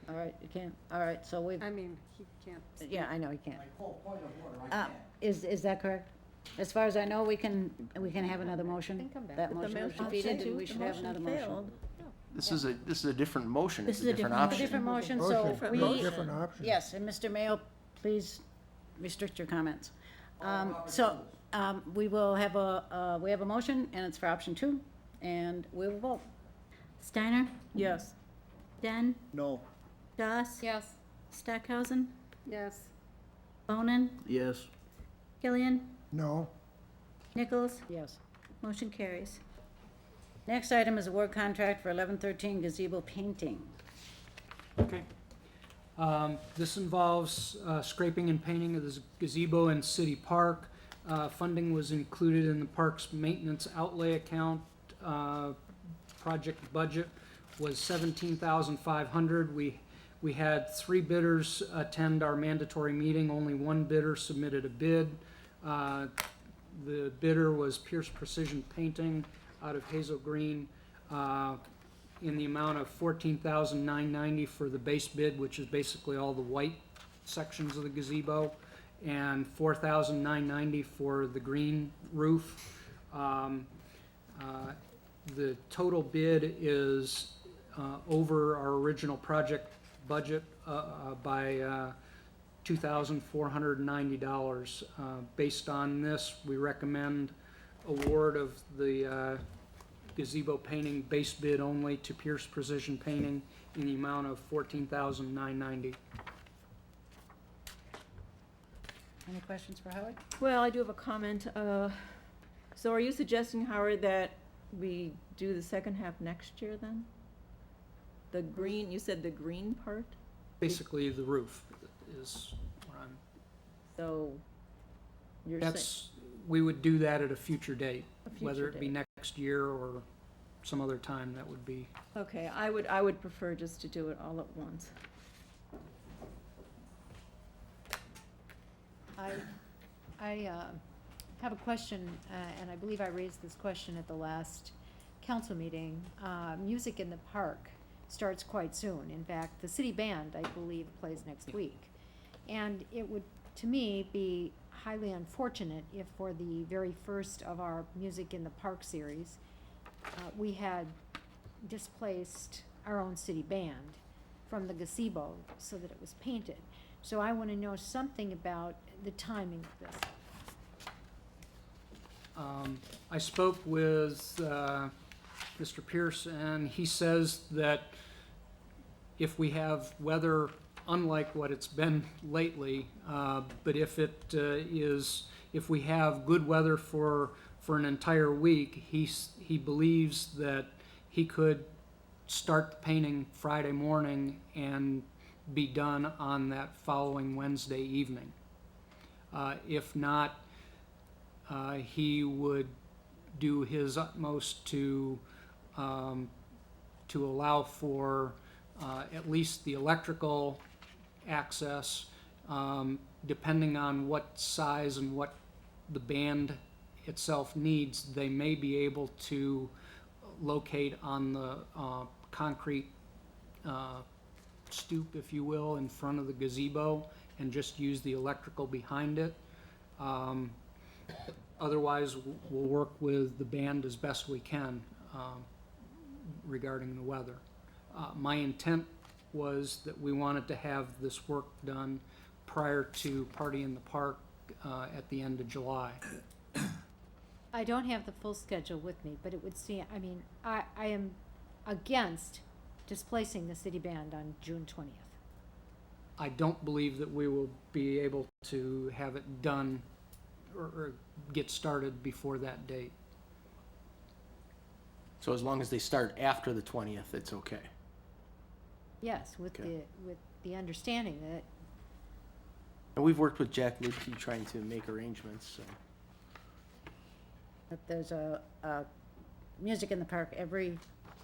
All right, you can't, all right, so we've, I mean, he can't. speak. yeah, I know you can't. I call point of order, I can't. Is that correct? As far as I know, we can have another motion. Then come back. That But the motion was motion defeated, failed. and we The should have motion another motion. failed. This is a different motion. This It's is a a different different- A option. different motion, so Motion, we, different option. yes, and Mr. Mayo, please restrict your comments. We will have we have a motion, and it's for option 2, and we will vote. Steiner, Yes. Den, No. Doss? Yes. Stackhausen, Yes. Bonin, Yes. Killian, No. Nichols, Yes. motion carries. Next item is award contract for 1113 gazebo painting. Okay. This involves scraping and painting of the gazebo in City Park. Funding was included in the park's maintenance outlay account. Project budget was $17,500. We had 3 bidders attend our mandatory meeting. Only 1 bidder submitted a bid. The bidder was Pierce Precision Painting out of Hazel Green, in the amount of $14,990 for the base bid, which is basically all the white sections of the gazebo, and $4,990 for the green roof. The total bid is over our original project budget by $2,490. Based on this, we recommend award of the gazebo painting base bid only to Pierce Precision Painting in the amount of $14,990. Any questions for Howard? Well, I do have a comment. So are you suggesting, Howard, that we do the second half next year then? The green, you said the green part? Basically, the roof is what I'm, So you're saying, that's, we would do that at a future date, A future whether it be date. next year or some other time, that would be. okay, I would prefer just to do it all at once. I have a question, and I believe I raised this question at the last council meeting. Music in the park starts quite soon. In fact, the city band, I believe, plays next week. And it would, to me, be highly unfortunate if for the very first of our Music in the Park series, we had displaced our own city band from the gazebo so that it was painted. So I want to know something about the timing of this. I spoke with Mr. Pierce, and he says that if we have weather unlike what it's been lately, but if if we have good weather for an entire week, he believes that he could start the painting Friday morning and be done on that following Wednesday evening. If not, he would do his utmost to allow for at least the electrical access, depending on what size and what the band itself needs. They may be able to locate on the concrete stoop, if you will, in front of the gazebo and just use the electrical behind it. Otherwise, we'll work with the band as best we can regarding the weather. My intent was that we wanted to have this work done prior to Party in the Park at the end of July. I don't have the full schedule with me, but it would seem, I mean, I am against displacing the city band on June 20th. I don't believe that we will be able to have it done or get started before that date. So as long as they start after the 20th, it's okay. Yes, with Okay. with the understanding that, And we've worked with Jack Lipke trying to make arrangements, so. that there's a music in the park every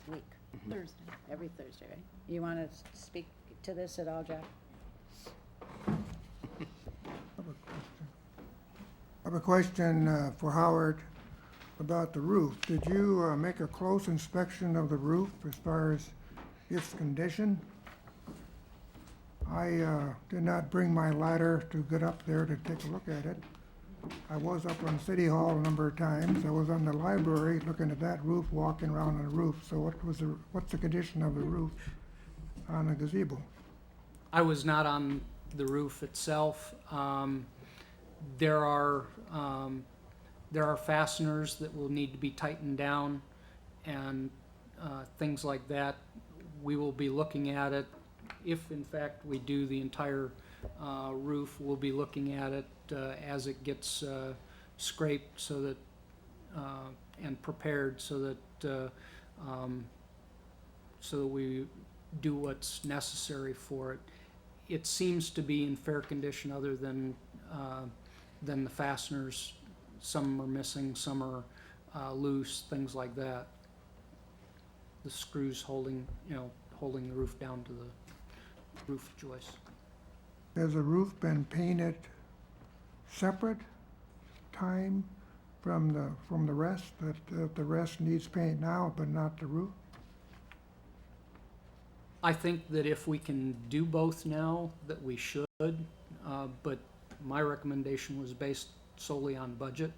week, Thursday. every Thursday, right? You want to speak to this at all, Jack? I have a question for Howard about the roof. Did you make a close inspection of the roof as far as its condition? I did not bring my ladder to get up there to take a look at it. I was up on City Hall a number of times. I was on the library looking at that roof, walking around on the roof. So what's the condition of the roof on the gazebo? I was not on the roof itself. There are fasteners that will need to be tightened down and things like that. We will be looking at it. If in fact we do the entire roof, we'll be looking at it as it gets scraped so that and prepared so that we do what's necessary for it. It seems to be in fair condition other than the fasteners. Some are missing, some are loose, things like that. The screws holding the roof down to the roof joist. Has the roof been painted separate time from the rest, that the rest needs paint now, but not the roof? I think that if we can do both now, that we should, but my recommendation was based solely on budget.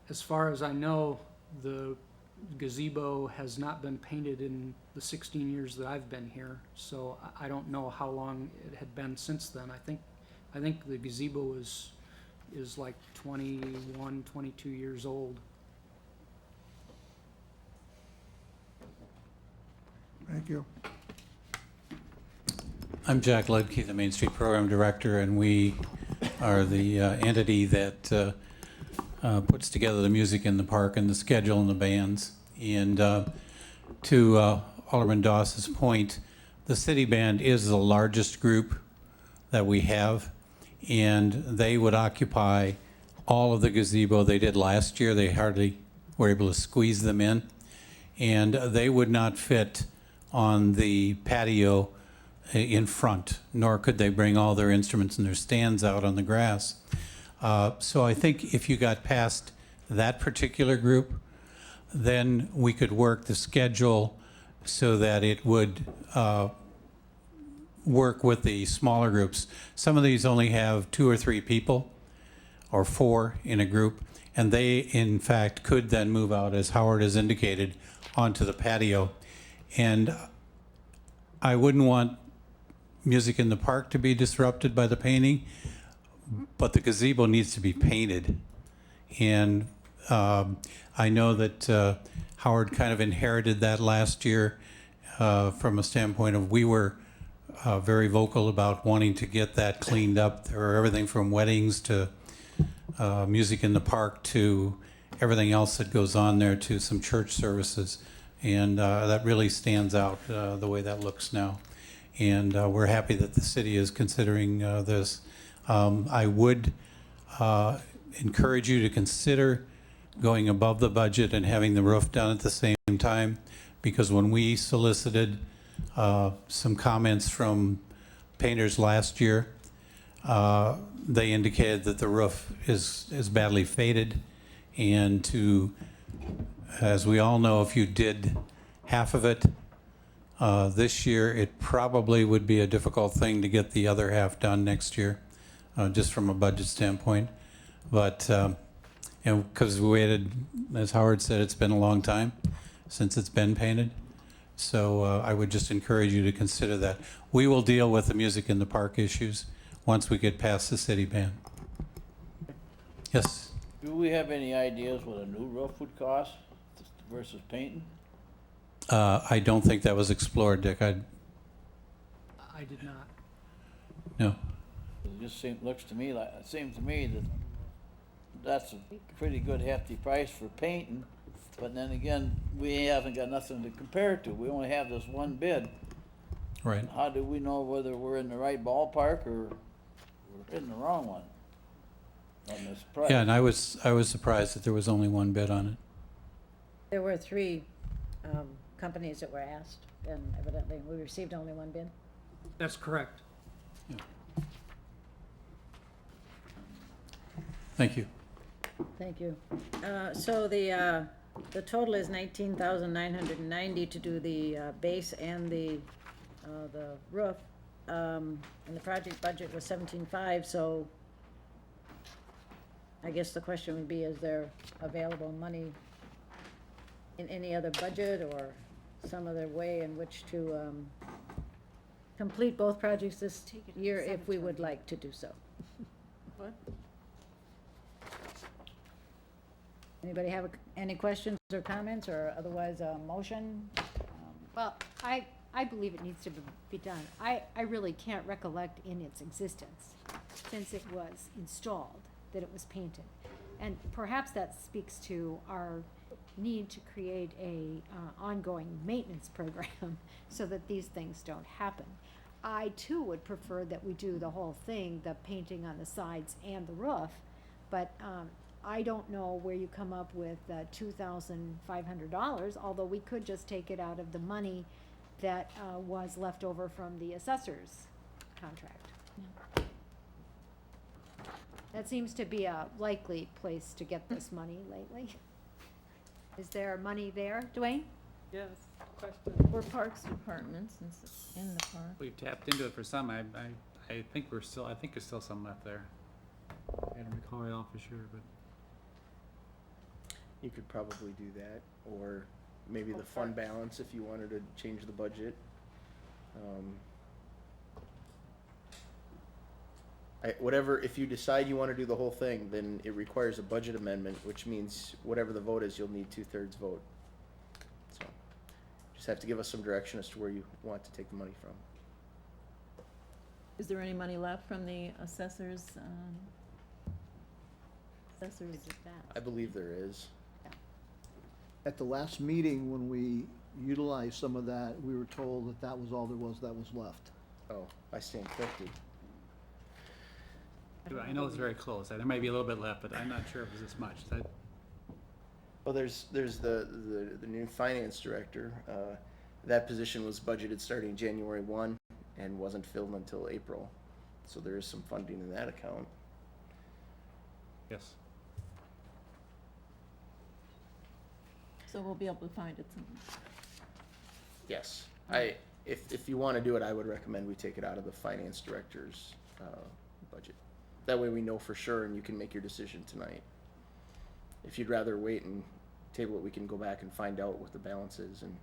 As far as I know, the gazebo has not been painted in the 16 years that I've been here, so I don't know how long it had been since then. I think the gazebo is like 21, 22 years old. Thank you. I'm Jack Ledke, the Main Street Program Director, and we are the entity that puts together the music in the park and the schedule and the bands. And to Alderman Doss's point, the city band is the largest group that we have, and they would occupy all of the gazebo. They did last year. They hardly were able to squeeze them in, and they would not fit on the patio in front, nor could they bring all their instruments and their stands out on the grass. So I think if you got past that particular group, then we could work the schedule so that it would work with the smaller groups. Some of these only have 2 or 3 people or 4 in a group, and they in fact could then move out, as Howard has indicated, onto the patio. And I wouldn't want music in the park to be disrupted by the painting, but the gazebo needs to be painted. And I know that Howard kind of inherited that last year from a standpoint of we were very vocal about wanting to get that cleaned up. There were everything from weddings to music in the park to everything else that goes on there, to some church services. And that really stands out the way that looks now. And we're happy that the city is considering this. I would encourage you to consider going above the budget and having the roof done at the same time, because when we solicited some comments from painters last year, they indicated that the roof is badly faded, and to as we all know, if you did half of it this year, it probably would be a difficult thing to get the other half done next year, just from a budget standpoint. But, and because we waited, as Howard said, it's been a long time since it's been painted. So I would just encourage you to consider that. We will deal with the music in the park issues once we get past the city ban. Yes? Do we have any ideas what a new roof would cost versus painting? I don't think that was explored, Dick. I did not. No. It just looks to me like, it seems to me that that's a pretty good hefty price for painting. But then again, we haven't got nothing to compare it to. We only have this one bid. Right. How do we know whether we're in the right ballpark or we're in the wrong one on this price? Yeah, and I was surprised that there was only one bid on it. There were 3 companies that were asked, and evidently we received only one bid. That's correct. Thank you. Thank you. So the total is $19,990 to do the base and the roof. And the project budget was $17,500, so I guess the question would be, is there available money in any other budget or some other way in which to complete both projects this year if we would like to do so? What? Anybody have any questions or comments, or otherwise a motion? Well, I believe it needs to be done. I really can't recollect in its existence, since it was installed, that it was painted. And perhaps that speaks to our need to create a ongoing maintenance program so that these things don't happen. I too would prefer that we do the whole thing, the painting on the sides and the roof, but I don't know where you come up with $2,500, although we could just take it out of the money that was left over from the assessor's contract. That seems to be a likely place to get this money lately. Is there money there, Dwayne? Yes, question. For Parks Department, since it's in the park. We've tapped into it for some. I think there's still some left there. I don't recall it all for sure, but You could probably do that, or maybe the fund balance if you wanted to change the budget. Whatever, if you decide you want to do the whole thing, then it requires a budget amendment, which means whatever the vote is, you'll need 2/3 vote. So, just have to give us some direction as to where you want to take the money from. Is there any money left from the assessors? I believe there is. At the last meeting, when we utilized some of that, we were told that that was all there was that was left. Oh, I stand corrected. I know it's very close. There might be a little bit left, but I'm not sure if it's this much. Well, there's the new finance director. That position was budgeted starting January 1 and wasn't filled until April. So there is some funding in that account. Yes. So we'll be able to find it somewhere. Yes. If you want to do it, I would recommend we take it out of the finance director's budget. That way we know for sure and you can make your decision tonight. If you'd rather wait and table it, we can go back and find out what the balance is. And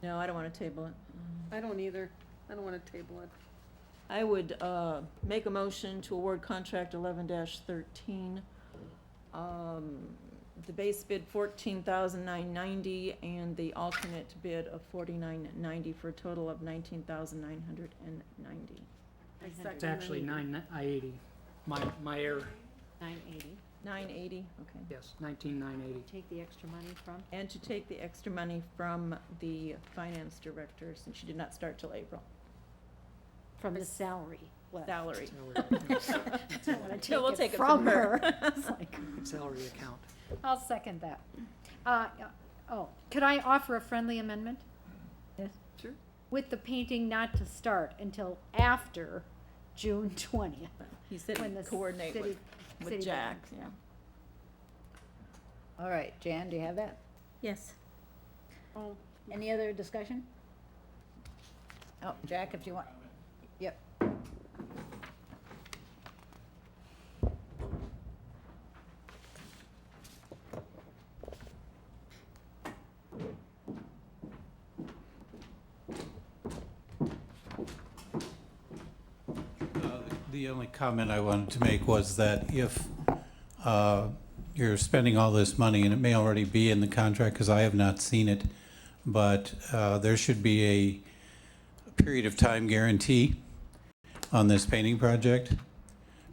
No, I don't want to table it. I don't either. I don't want to table it. I would make a motion to award contract 11-13. The base bid $14,990 and the alternate bid of $49.90 for a total of $19,990. It's actually 980. My error. 980. 980, okay. Yes, 19,980. Take the extra money from? And to take the extra money from the finance director, since she did not start till April. From the salary. left. Salary. We'll We'll take take it it from from her. her. It's like, Salary account. I'll second that. Could I offer a friendly amendment? Yes. Sure. With the painting not to start until after June 20th. He said when the coordinate city- with city Jack, buildings, yeah. All right, Jan, do you have that? Yes. Oh, Any other discussion? Oh, Jack, if you want. Yep. The only comment I wanted to make was that if you're spending all this money, and it may already be in the contract because I have not seen it, but there should be a period of time guarantee on this painting project,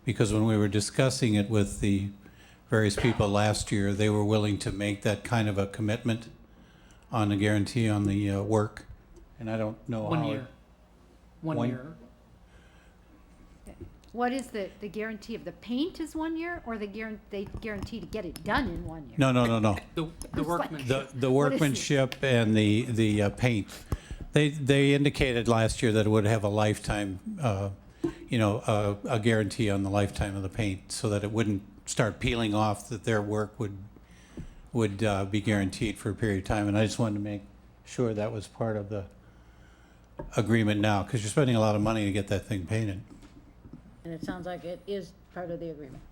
because when we were discussing it with the various people last year, they were willing to make that kind of a commitment on the guarantee on the work, and I don't know how. 1 year. One One- year. What is the guarantee of the paint is 1 year, or they guarantee to get it done in 1 year? No, no, no, no. The workmanship. The workmanship and the paint. They indicated last year that it would have a lifetime, a guarantee on the lifetime of the paint, so that it wouldn't start peeling off, that their work would be guaranteed for a period of time. And I just wanted to make sure that was part of the agreement now, because you're spending a lot of money to get that thing painted. And it sounds like it is part of the agreement.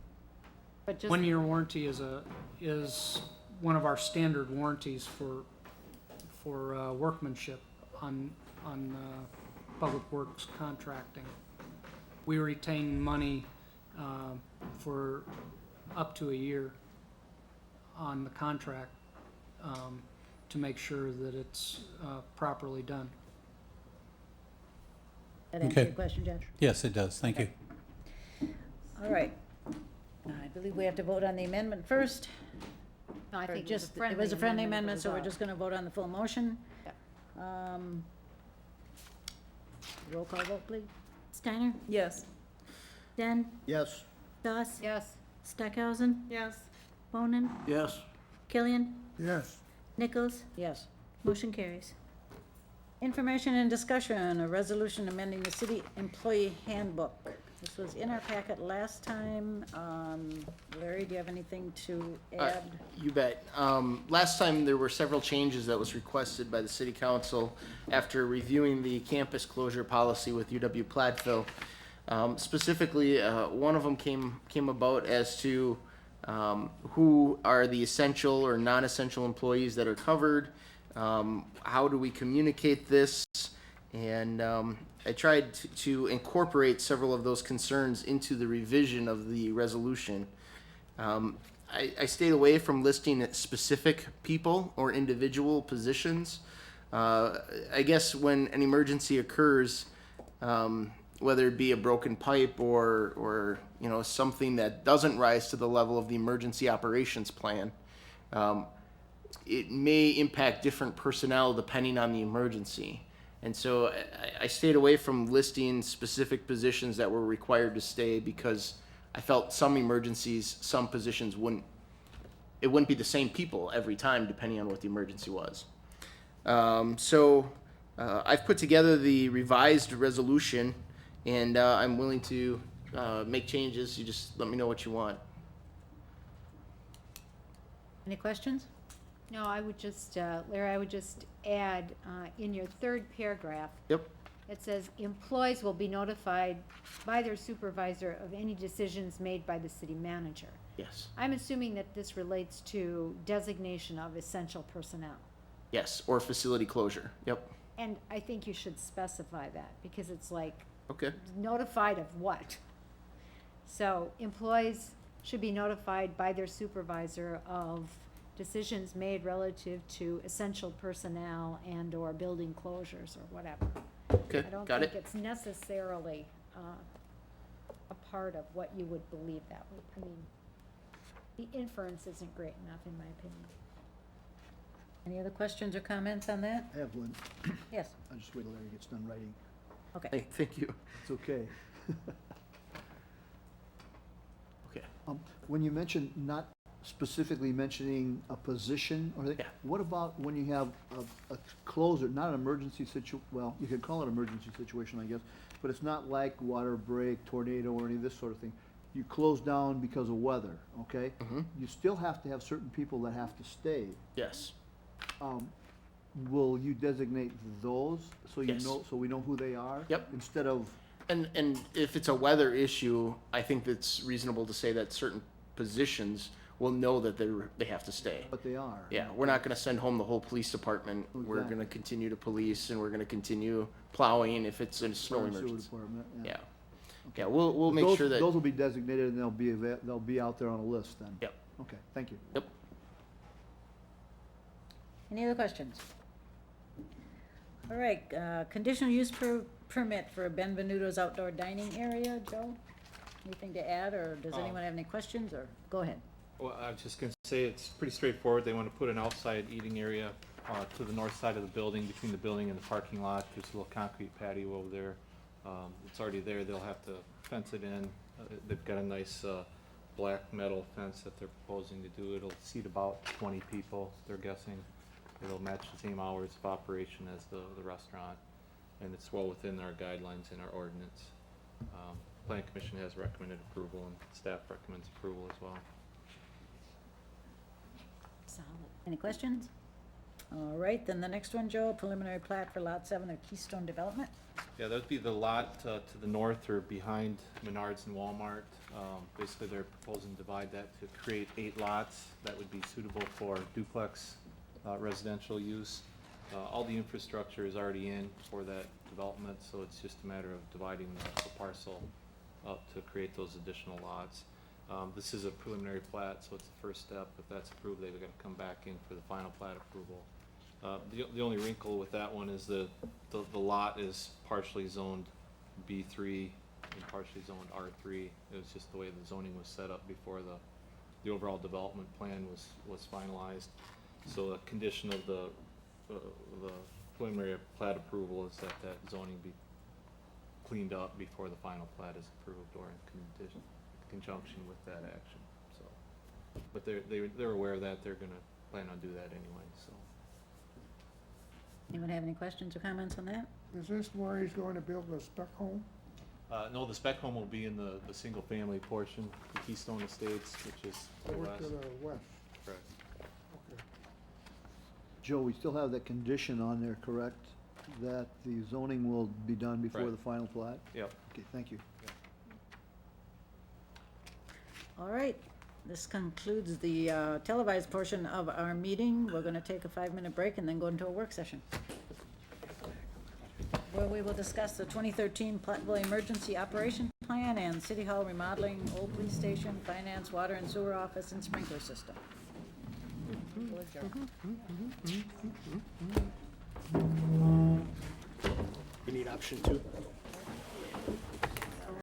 But just, 1 year warranty is one of our standard warranties for workmanship on public works contracting. We retain money for up to a year on the contract to make sure that it's properly done. That answer your Okay. question, Judge? Yes, it does. Thank you. All right. I believe we have to vote on the amendment first. no, I Or think just, it was a friendly amendment, so we're just gonna vote on the full motion. Roll call vote, please. Steiner? Yes. Den? Yes. Doss? Yes. Stockhausen? yes, Bonin? Yes. Killian? Yes. Nichols? Yes. Motion carries. Information and discussion, a resolution amending the city employee handbook. This was in our packet last time. Larry, do you have anything to add? You bet. Last time, there were several changes that was requested by the city council after reviewing the campus closure policy with UW Platteville. Specifically, one of them came about as to who are the essential or non-essential employees that are covered. How do we communicate this? And I tried to incorporate several of those concerns into the revision of the resolution. I stayed away from listing specific people or individual positions. I guess when an emergency occurs, whether it be a broken pipe or something that doesn't rise to the level of the emergency operations plan, it may impact different personnel depending on the emergency. And so I stayed away from listing specific positions that were required to stay, because I felt some emergencies, some positions wouldn't be the same people every time depending on what the emergency was. So I've put together the revised resolution, and I'm willing to make changes. You just let me know what you want. Any questions? No, I would just, Larry, I would just add, in your third paragraph, Yep. it says, employees will be notified by their supervisor of any decisions made by the city manager. Yes. I'm assuming that this relates to designation of essential personnel. Yes, or facility closure. Yep. And I think you should specify that, because it's like, Okay. notified of what? So employees should be notified by their supervisor of decisions made relative to essential personnel and/or building closures or whatever. Okay, I don't got think it. it's necessarily a part of what you would believe that would, I mean, the inference isn't great enough, in my opinion. Any other questions or comments on that? I have one. Yes. I'll just wait till Larry gets done writing. Okay. Hey, thank you. It's okay. Okay. When you mention not specifically mentioning a position or anything, Yeah. what about when you have a closer, not an emergency well, you could call it emergency situation, I guess, but it's not like water break, tornado, or any of this sort of thing. you close down because of weather, okay? Mhm. You still have to have certain people that have to stay. Yes. Will you designate those so you Yes. know, so we know who they are? Yep. Instead of, And if it's a weather issue, I think it's reasonable to say that certain positions will know that they have to stay. what they are. Yeah, we're not gonna send home the whole police department. We're Exactly. gonna continue to police, and we're gonna continue plowing if it's a snow Fire and sewer emergency. department, Yeah. Yeah, we'll make Those- sure that. Those will be designated and they'll be out there on a list then? Yep. Okay, thank you. Yep. Any other questions? All right, conditional use permit for Benvenuto's outdoor dining area, Joe? Anything to add, or does anyone have any questions, or, go ahead. Well, I was just gonna say, it's pretty straightforward. They wanna put an outside eating area, to the north side of the building, between the building and the parking lot. There's a little concrete patio over there. It's already there. They'll have to fence it in. They've got a nice, black metal fence that they're proposing to do. It'll seat about 20 people, they're guessing. It'll match the same hours of operation as the restaurant, and it's well within our guidelines in our ordinance. Planning Commission has recommended approval, and staff recommends approval as well. Solid. Any questions? All right, then the next one, Joe, preliminary plat for Lot 7 of Keystone Development. Yeah, that'd be the lot to the north or behind Menards and Walmart. Basically, they're proposing to divide that to create 8 lots that would be suitable for duplex residential use. All the infrastructure is already in for that development, so it's just a matter of dividing the parcel up to create those additional lots. This is a preliminary plat, so it's the first step. If that's approved, they've got to come back in for the final plat approval. The only wrinkle with that one is the lot is partially zoned B3 and partially zoned R3. It was just the way the zoning was set up before the overall development plan was finalized. So a condition of the preliminary plat approval is that zoning be cleaned up before the final plat is approved or in conjunction with that action. So, but they're aware of that. They're gonna plan on do that anyway, so. Anyone have any questions or comments on that? Is this where he's going to build the spec home? No, the spec home will be in the single-family portion, the Keystone Estates, which is to the Over west. to the west? Correct. Okay. Joe, we still have that condition on there, correct? That the zoning will be done before Right. the final plat? Yep. Okay, thank you. All right, this concludes the televised portion of our meeting. We're gonna take a 5-minute break and then go into a work session, where we will discuss the 2013 Platteville Emergency Operation Plan and City Hall remodeling, old police station, finance, water and sewer office, and sprinkler system. We'll adjourn. We need option 2.